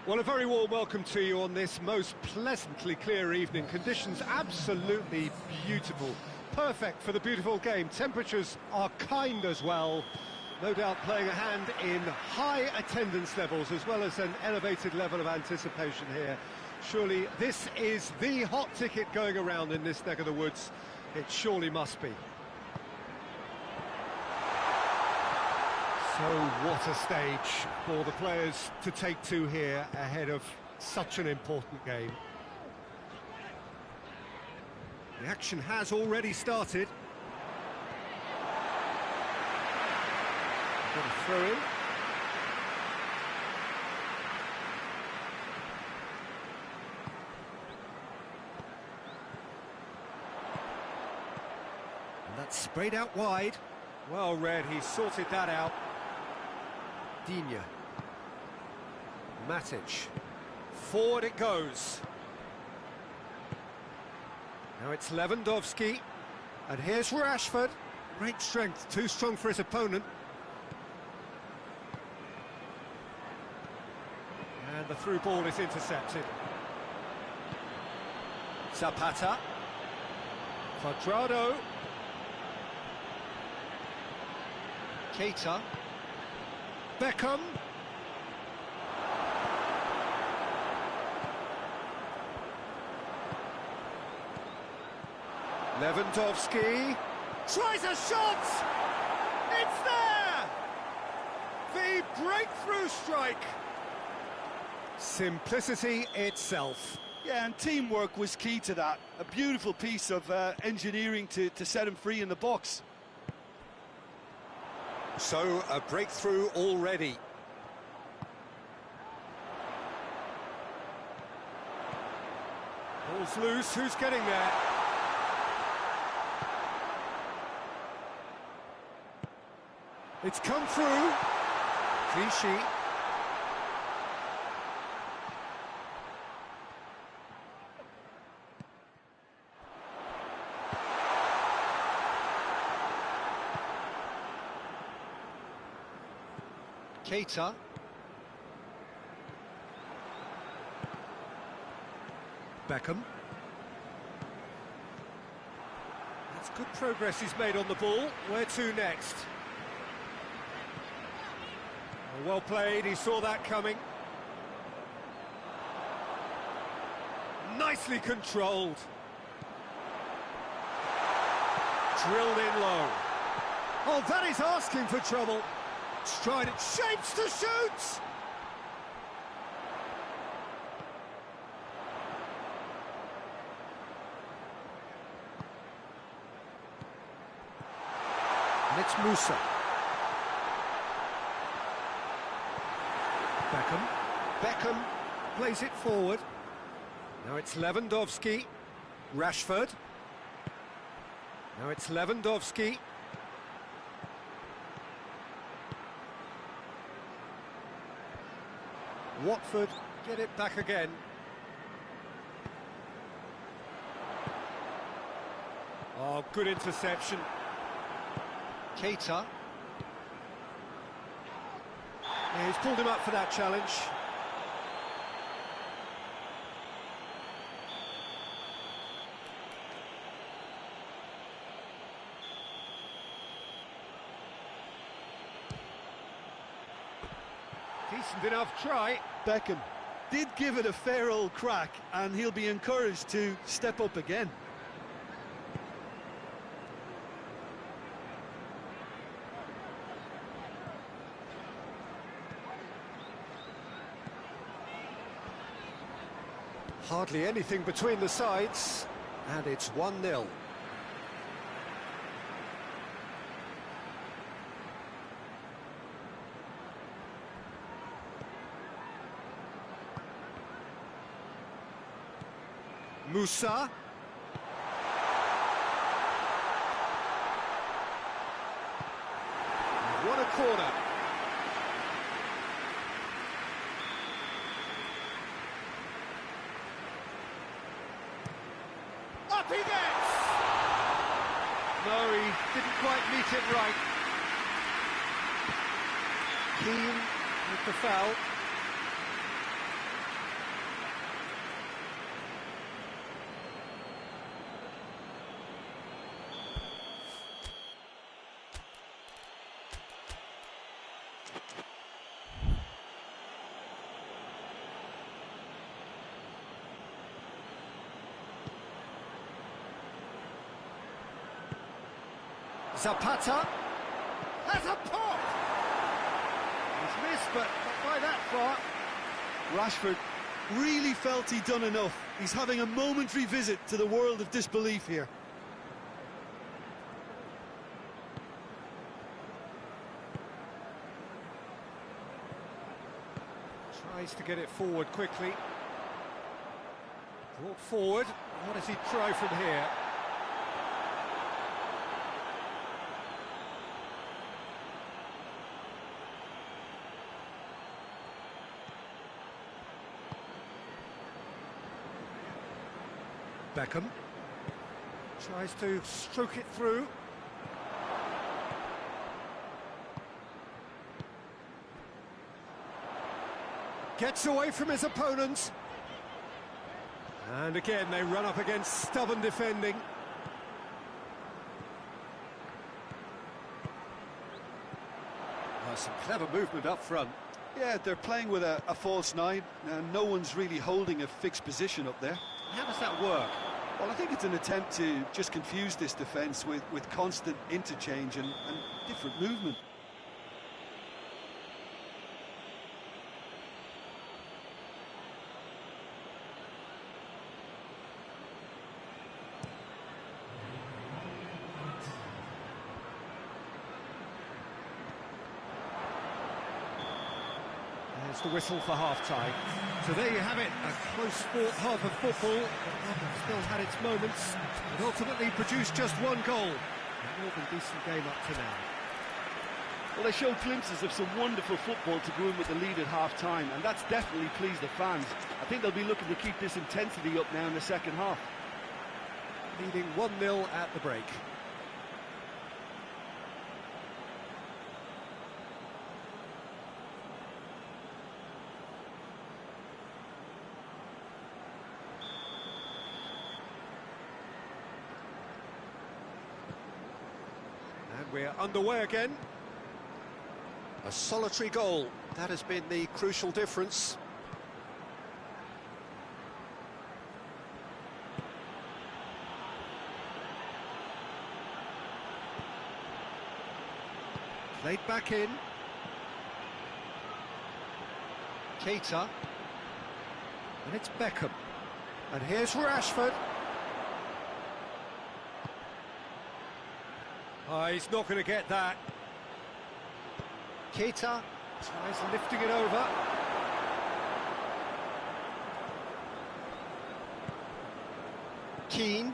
Well, a very warm welcome to you on this most pleasantly clear evening. Conditions absolutely beautiful. Perfect for the beautiful game. Temperatures are kind as well. No doubt playing a hand in high attendance levels as well as an elevated level of anticipation here. Surely this is the hot ticket going around in this neck of the woods. It surely must be. So what a stage for the players to take to here ahead of such an important game. The action has already started. Got a throw in. And that's sprayed out wide. Well read, he sorted that out. Digne. Matic. Forward it goes. Now it's Lewandowski. And here's Rashford. Great strength, too strong for his opponent. And the through ball is intercepted. Zapata. Cuadrado. Keita. Beckham. Lewandowski tries a shot! It's there! The breakthrough strike! Simplicity itself. Yeah, and teamwork was key to that. A beautiful piece of engineering to set him free in the box. So, a breakthrough already. Ball's loose, who's getting there? It's come through. Clichy. Keita. Beckham. That's good progress he's made on the ball. Where to next? Oh, well played, he saw that coming. Nicely controlled. Drilled in low. Oh, that is asking for trouble. Strident shapes to shoot! And it's Musa. Beckham plays it forward. Now it's Lewandowski. Rashford. Now it's Lewandowski. Watford get it back again. Oh, good interception. Keita. Yeah, he's pulled him up for that challenge. Decent enough try. Beckham did give it a fair old crack, and he'll be encouraged to step up again. Hardly anything between the sides, and it's 1-0. Musa. What a corner. Up he gets! No, he didn't quite meet it right. Keane with the foul. Zapata has a pop! He's missed, but not by that far. Rashford really felt he'd done enough. He's having a momentary visit to the world of disbelief here. Tries to get it forward quickly. Brought forward. What does he try from here? Beckham tries to stroke it through. Gets away from his opponents. And again, they run up against stubborn defending. Some clever movement up front. Yeah, they're playing with a false nine, and no one's really holding a fixed position up there. How does that work? Well, I think it's an attempt to just confuse this defence with constant interchange and different movement. There's the whistle for half-time. So there you have it, a close-fought half of football. But still had its moments, but ultimately produced just one goal. A more than decent game up to now. Well, they showed glimpses of some wonderful football to go in with the lead at half-time, and that's definitely pleased the fans. I think they'll be looking to keep this intensity up now in the second half. Leading 1-0 at the break. And we're underway again. A solitary goal, that has been the crucial difference. Played back in. Keita. And it's Beckham. And here's Rashford. Oh, he's not going to get that. Keita tries lifting it over. Keane.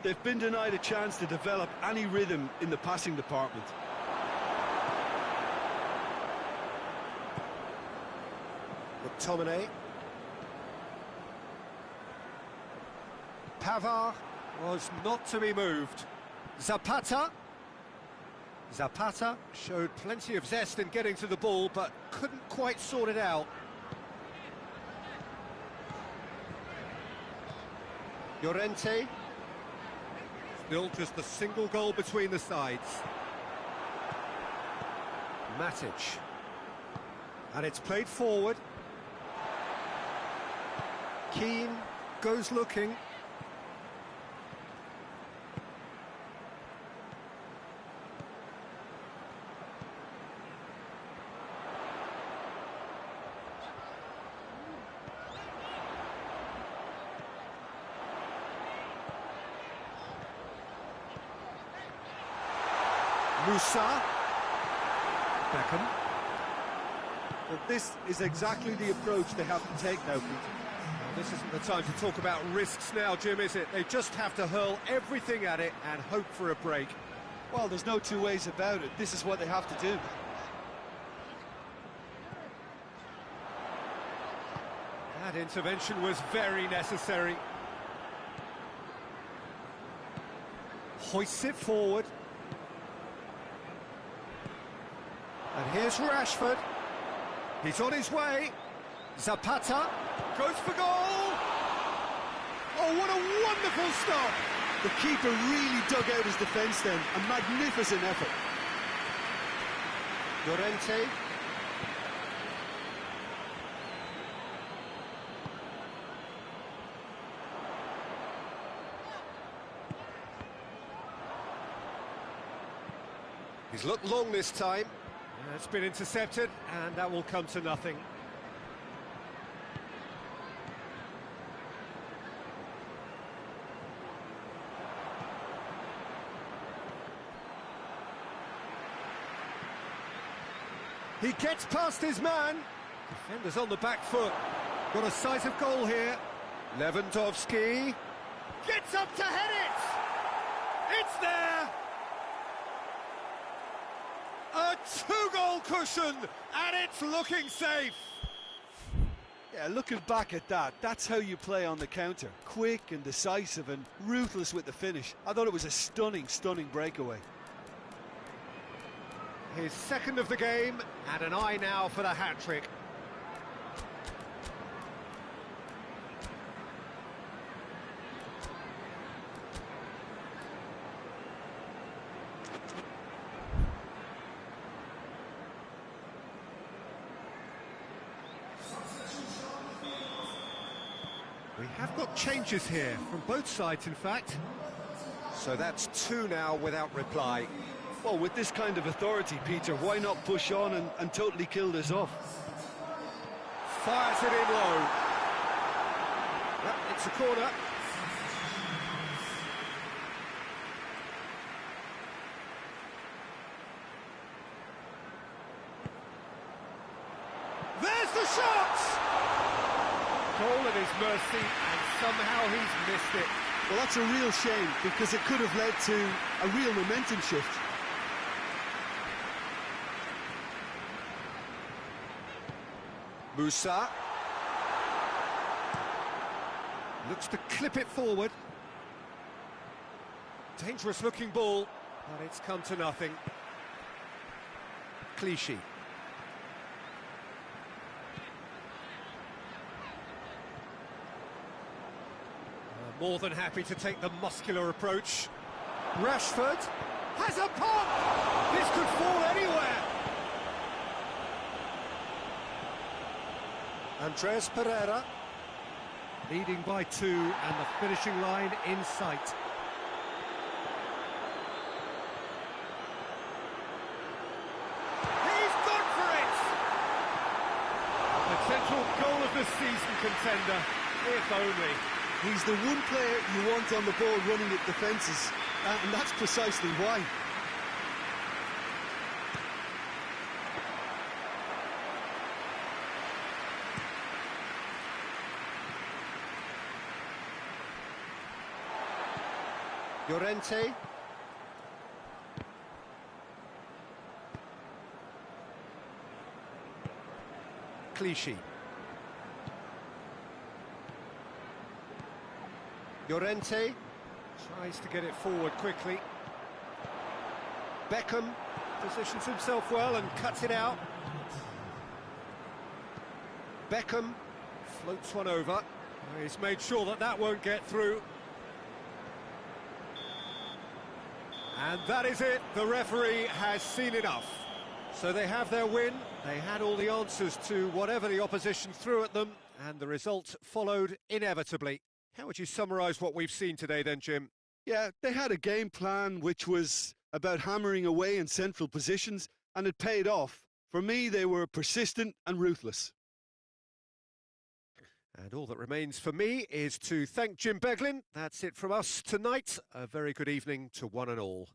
They've been denied a chance to develop any rhythm in the passing department. McTominay. Pavard was not to be moved. Zapata. Zapata showed plenty of zest in getting to the ball, but couldn't quite sort it out. Llorente. Still just a single goal between the sides. Matic. And it's played forward. Keane goes looking. Musa. Beckham. But this is exactly the approach they have to take now, Peter. Well, this isn't the time to talk about risks now, Jim, is it? They just have to hurl everything at it and hope for a break. Well, there's no two ways about it. This is what they have to do. That intervention was very necessary. Hoists it forward. And here's Rashford. He's on his way. Zapata goes for goal. Oh, what a wonderful stop. The keeper really dug out his defence then. A magnificent effort. Llorente. He's looked long this time. It's been intercepted, and that will come to nothing. He gets past his man. Defender's on the back foot. Got a sight of goal here. Lewandowski gets up to head it. It's there. A two-goal cushion, and it's looking safe. Yeah, looking back at that, that's how you play on the counter. Quick and decisive and ruthless with the finish. I thought it was a stunning, stunning breakaway. His second of the game, and an eye now for the hat-trick. We have got changes here, from both sides in fact. So that's two now without reply. Well, with this kind of authority, Peter, why not push on and totally kill this off? Fires it in low. Yep, it's a corner. There's the shot! Goal at his mercy, and somehow he's missed it. Well, that's a real shame, because it could have led to a real momentum shift. Musa looks to clip it forward. Dangerous looking ball, but it's come to nothing. Clichy. More than happy to take the muscular approach. Rashford has a pop! This could fall anywhere! Andres Pereira leading by 2, and the finishing line in sight. He's gone for it! Potential goal of the season contender, if only. He's the one player you want on the ball running at defences, and that's precisely why. Llorente. Clichy. Llorente tries to get it forward quickly. Beckham positions himself well and cuts it out. Beckham floats one over. He's made sure that that won't get through. And that is it. The referee has seen enough. So they have their win. They had all the answers to whatever the opposition threw at them, and the result followed inevitably. How would you summarise what we've seen today then, Jim? Yeah, they had a game plan which was about hammering away in central positions, and it paid off. For me, they were persistent and ruthless. And all that remains for me is to thank Jim Beglin. That's it from us tonight. A very good evening to one and all.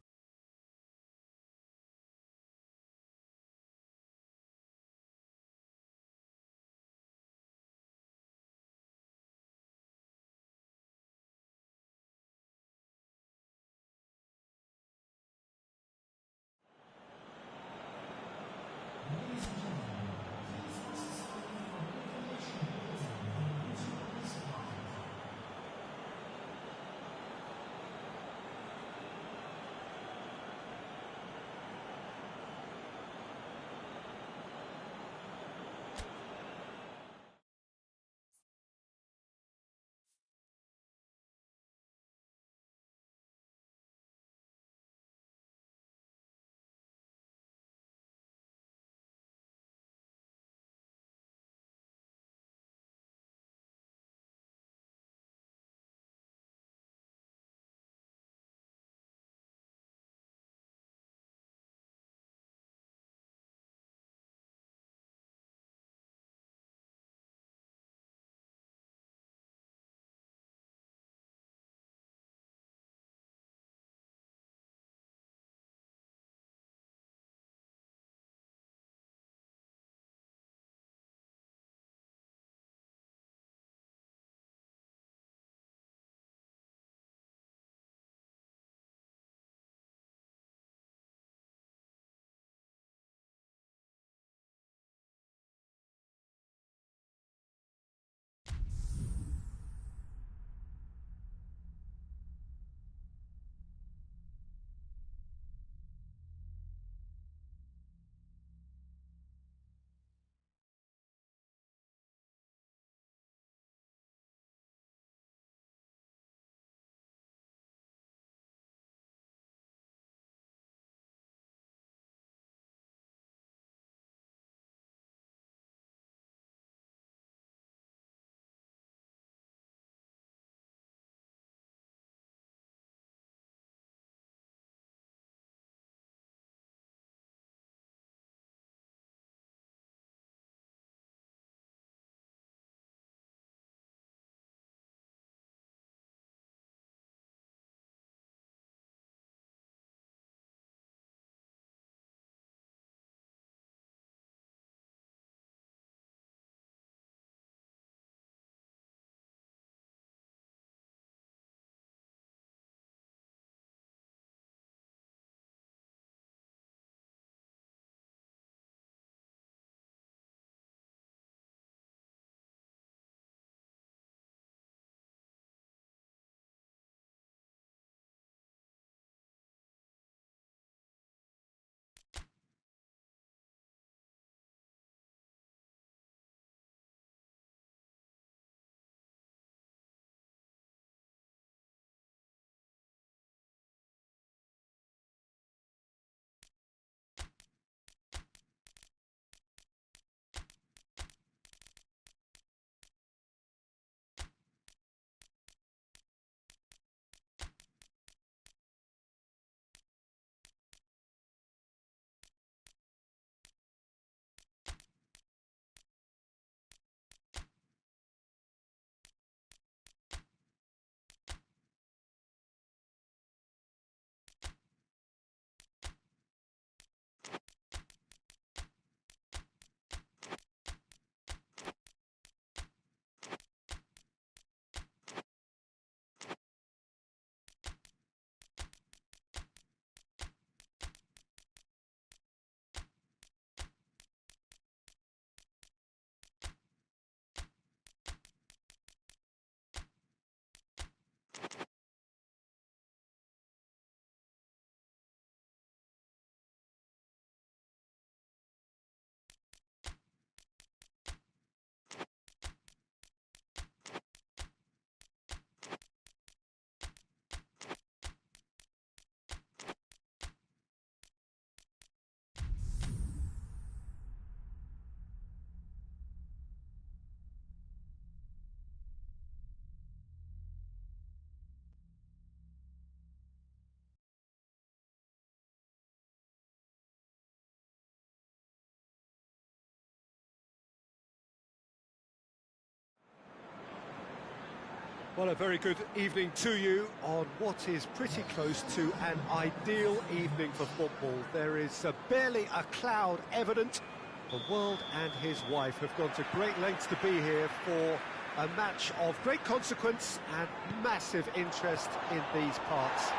Well, a very good evening to you on what is pretty close to an ideal evening for football. There is barely a cloud evident. The world and his wife have gone to great lengths to be here for a match of great consequence and massive interest in these parts.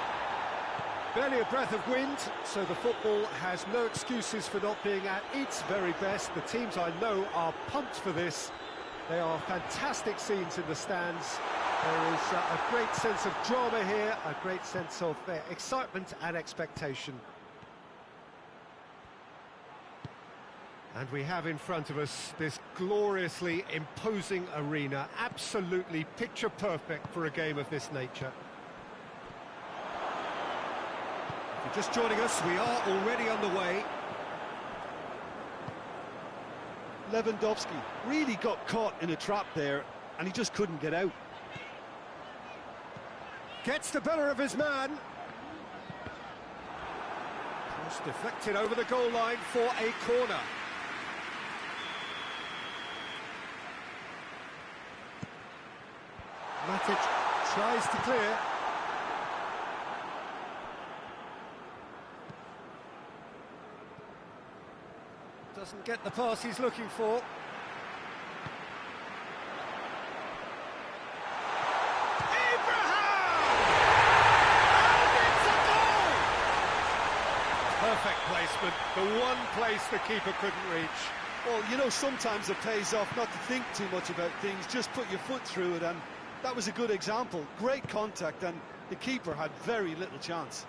Barely a breath of wind, so the football has no excuses for not being at its very best. The teams I know are pumped for this. There are fantastic scenes in the stands. There is a great sense of drama here, a great sense of excitement and expectation. And we have in front of us this gloriously imposing arena, absolutely picture perfect for a game of this nature. If you're just joining us, we are already underway. Lewandowski really got caught in a trap there, and he just couldn't get out. Gets the better of his man. Cross deflected over the goal line for a corner. Matic tries to clear. Doesn't get the pass he's looking for. Perfect placement, the one place the keeper couldn't reach. Well, you know, sometimes it pays off not to think too much about things, just put your foot through it, and that was a good example. Great contact, and the keeper had very little chance.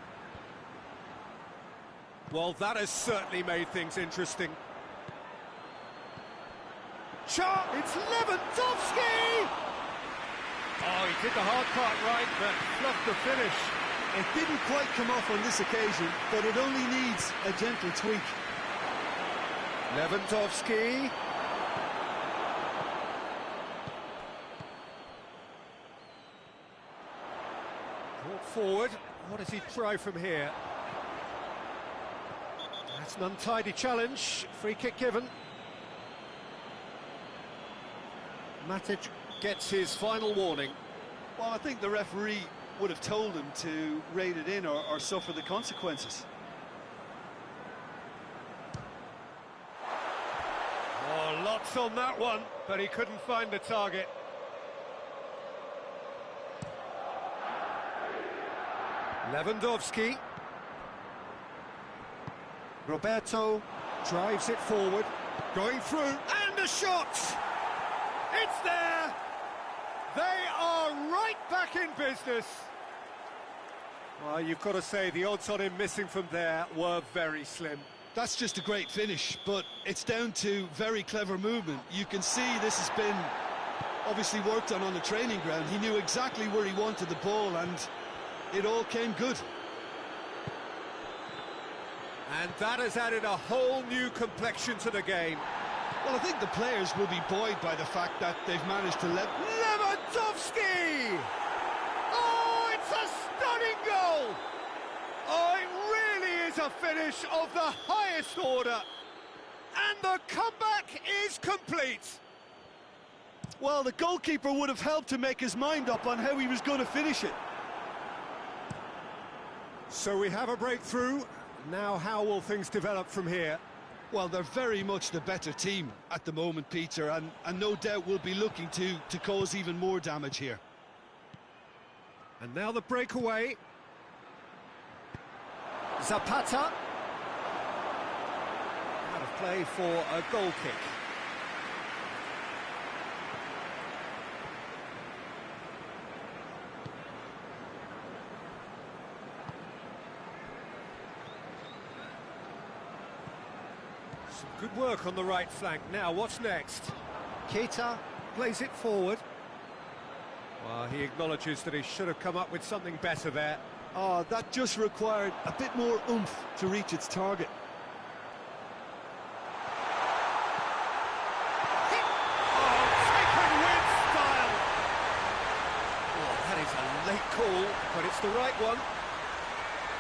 Well, that has certainly made things interesting. Shot! It's Lewandowski! Oh, he did the hard part right, but fluffed the finish. It didn't quite come off on this occasion, but it only needs a gentle tweak. Lewandowski. Brought forward. What does he try from here? That's an untidy challenge. Free kick given. Matic gets his final warning. Well, I think the referee would have told him to rate it in or suffer the consequences. Oh, lots on that one, but he couldn't find the target. Lewandowski. Roberto drives it forward, going through, and a shot! It's there! They are right back in business. Well, you've got to say the odds on him missing from there were very slim. That's just a great finish, but it's down to very clever movement. You can see this has been obviously worked on the training ground. He knew exactly where he wanted the ball, and it all came good. And that has added a whole new complexion to the game. Well, I think the players will be buoyed by the fact that they've managed to Lewandowski! Oh, it's a stunning goal! Oh, it really is a finish of the highest order. And the comeback is complete. Well, the goalkeeper would have helped to make his mind up on how he was going to finish it. So we have a breakthrough. Now how will things develop from here? Well, they're very much the better team at the moment, Peter, and no doubt will be looking to cause even more damage here. And now the breakaway. Zapata. Out of play for a goal kick. Some good work on the right flank. Now, what's next? Keita plays it forward. Well, he acknowledges that he should have come up with something better there. Oh, that just required a bit more oomph to reach its target. Late call, but it's the right one.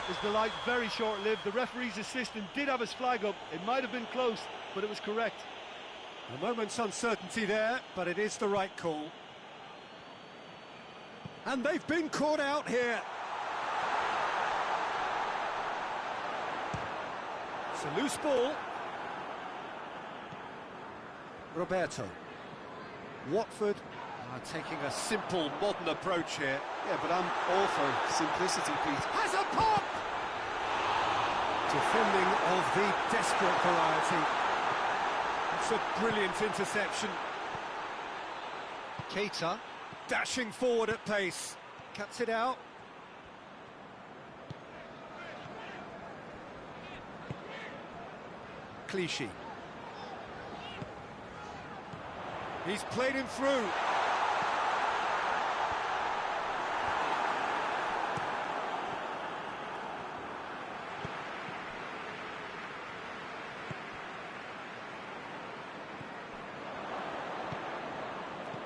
Was the light very short-lived? The referee's assistant did have his flag up. It might have been close, but it was correct. A moment's uncertainty there, but it is the right call. And they've been caught out here. It's a loose ball. Roberto. Watford are taking a simple, modern approach here. Yeah, but I'm all for simplicity, Pete. Has a pop! Defending of the desperate variety. It's a brilliant interception. Keita dashing forward at pace. Cuts it out. Clichy. He's played him through.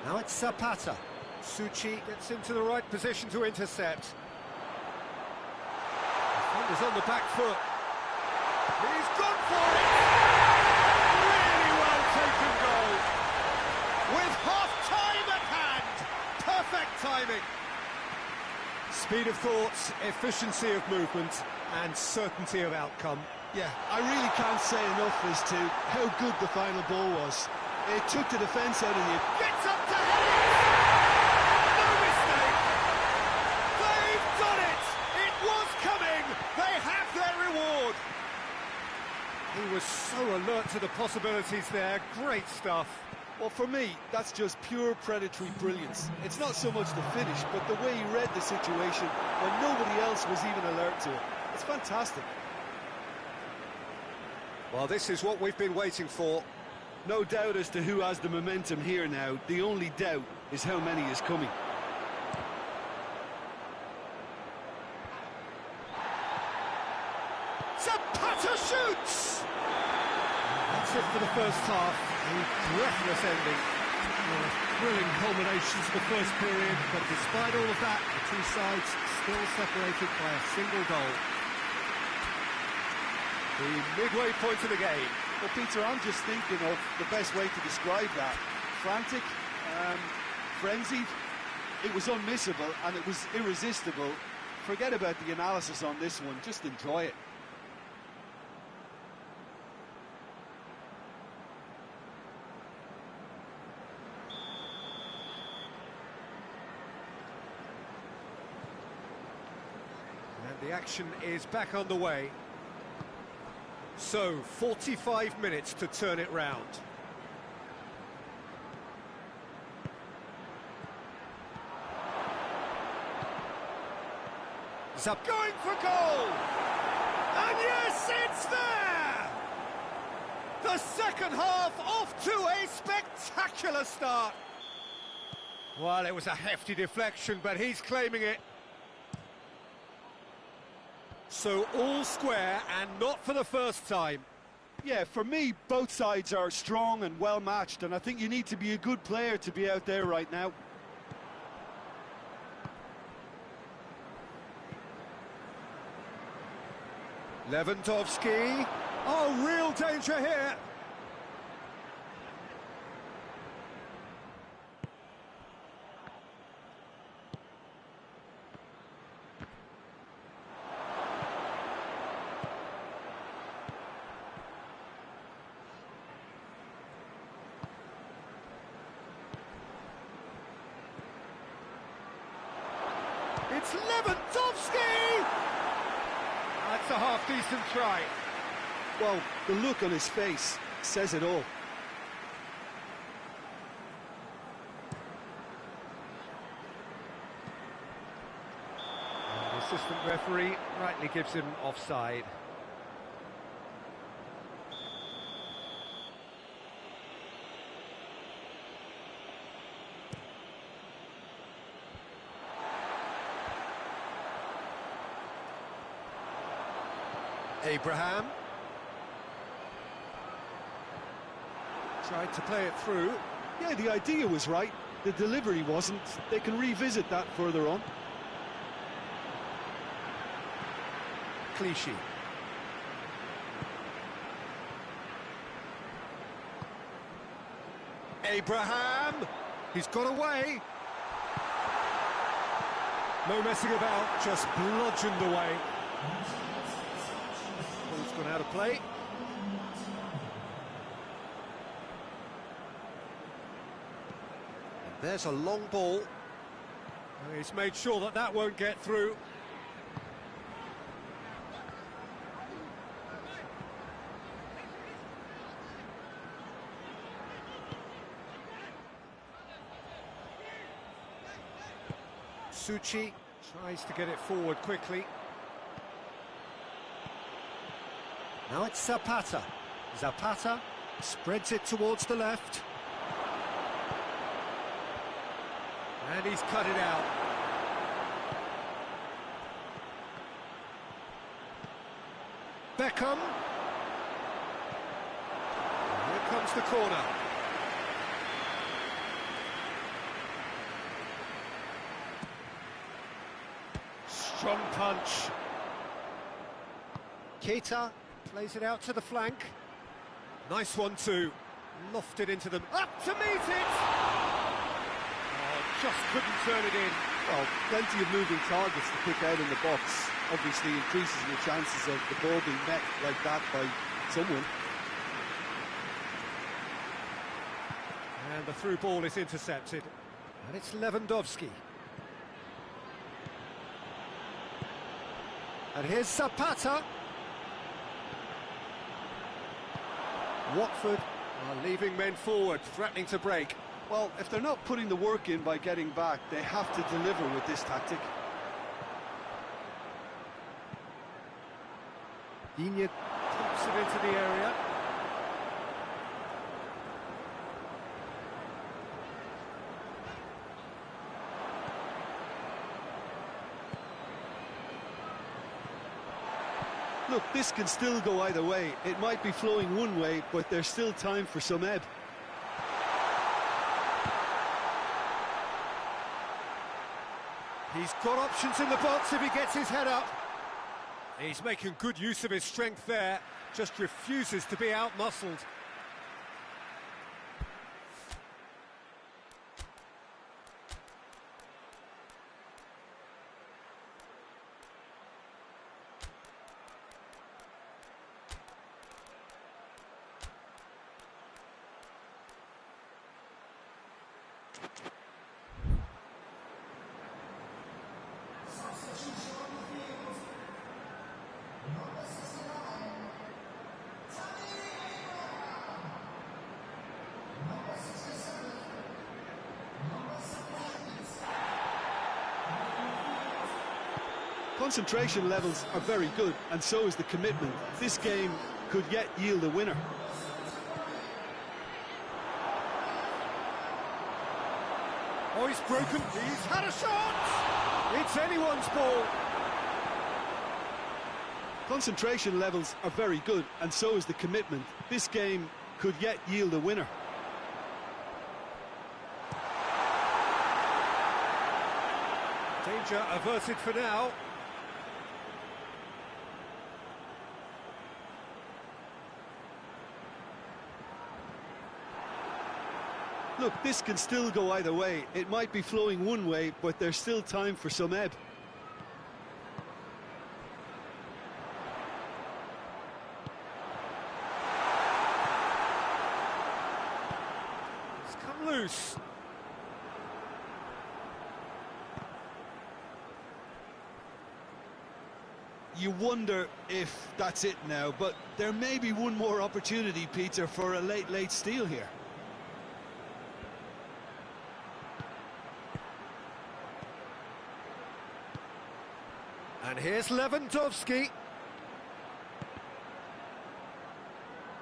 Now it's Zapata. Suchi gets into the right position to intercept. Defender's on the back foot. He's gone for it! Really well taken goal. With half-time at hand. Perfect timing. Speed of thoughts, efficiency of movement, and certainty of outcome. Yeah, I really can't say enough as to how good the final ball was. It took the defence out of the... Gets up to head it! No mistake! They've done it! It was coming! They have their reward! He was so alert to the possibilities there. Great stuff. Well, for me, that's just pure predatory brilliance. It's not so much the finish, but the way he read the situation when nobody else was even alert to it. It's fantastic. Well, this is what we've been waiting for. No doubt as to who has the momentum here now. The only doubt is how many is coming. Zapata shoots! That's it for the first half. A breathless ending. Thrilling culmination to the first period, but despite all of that, the two sides still separated by a single goal. The midway point of the game. Well, Peter, I'm just thinking of the best way to describe that. Frantic, frenzied. It was unmissable and it was irresistible. Forget about the analysis on this one, just enjoy it. And the action is back underway. So, 45 minutes to turn it round. Zap going for goal! And yes, it's there! The second half off to a spectacular start. Well, it was a hefty deflection, but he's claiming it. So all square, and not for the first time. Yeah, for me, both sides are strong and well matched, and I think you need to be a good player to be out there right now. Lewandowski. Oh, real danger here. It's Lewandowski! That's a half-decent try. Well, the look on his face says it all. And the assistant referee rightly gives him offside. Abraham tried to play it through. Yeah, the idea was right. The delivery wasn't. They can revisit that further on. Clichy. Abraham! He's got away. No messing about, just bludgeoned away. Ball's gone out of play. And there's a long ball. He's made sure that that won't get through. Suchi tries to get it forward quickly. Now it's Zapata. Zapata spreads it towards the left. And he's cut it out. Beckham. And here comes the corner. Strong punch. Keita plays it out to the flank. Nice one too. Lofted into them. Up to meet it! Oh, just couldn't turn it in. Well, plenty of moving targets to pick out in the box. Obviously increases your chances of the ball being met like that by someone. And the through ball is intercepted. And it's Lewandowski. And here's Zapata. Watford are leaving men forward, threatening to break. Well, if they're not putting the work in by getting back, they have to deliver with this tactic. Digne pumps it into the area. Look, this can still go either way. It might be flowing one way, but there's still time for some ebb. He's got options in the box if he gets his head up. He's making good use of his strength there, just refuses to be out-muscled. Concentration levels are very good, and so is the commitment. This game could yet yield a winner. Oh, he's broken. He's had a shot! It's anyone's ball. Concentration levels are very good, and so is the commitment. This game could yet yield a winner. Danger averted for now. Look, this can still go either way. It might be flowing one way, but there's still time for some ebb. It's come loose. You wonder if that's it now, but there may be one more opportunity, Peter, for a late steal here. And here's Lewandowski.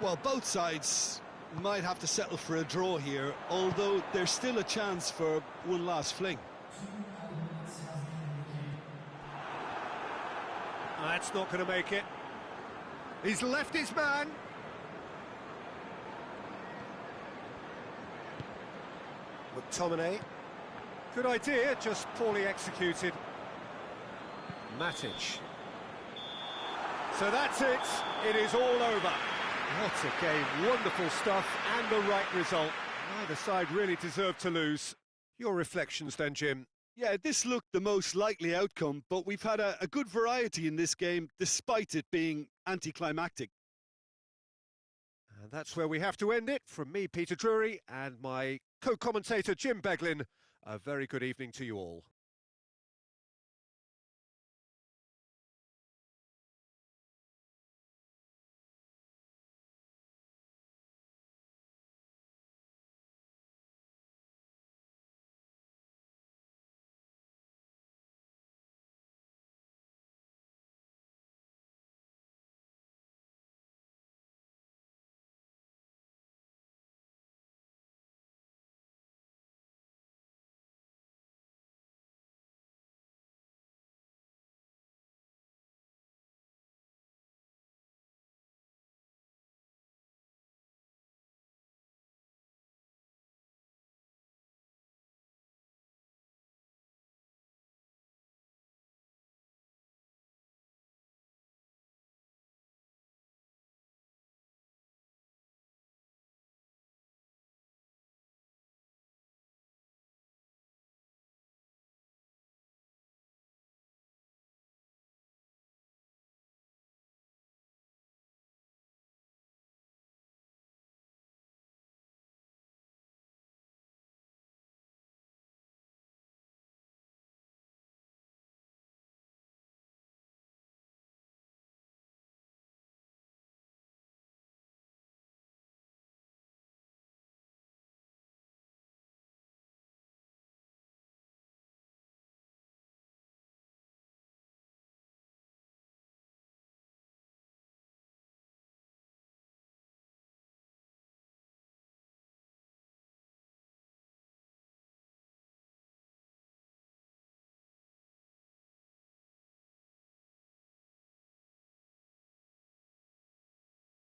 Well, both sides might have to settle for a draw here, although there's still a chance for one last fling. That's not going to make it. He's left his man. McTominay. Good idea, just poorly executed. Matic. So that's it. It is all over. What a game. Wonderful stuff and the right result. Neither side really deserved to lose. Your reflections then, Jim? Yeah, this looked the most likely outcome, but we've had a good variety in this game, despite it being anticlimactic. And that's where we have to end it. From me, Peter Drury, and my co-commentator, Jim Beglin, a very good evening to you all.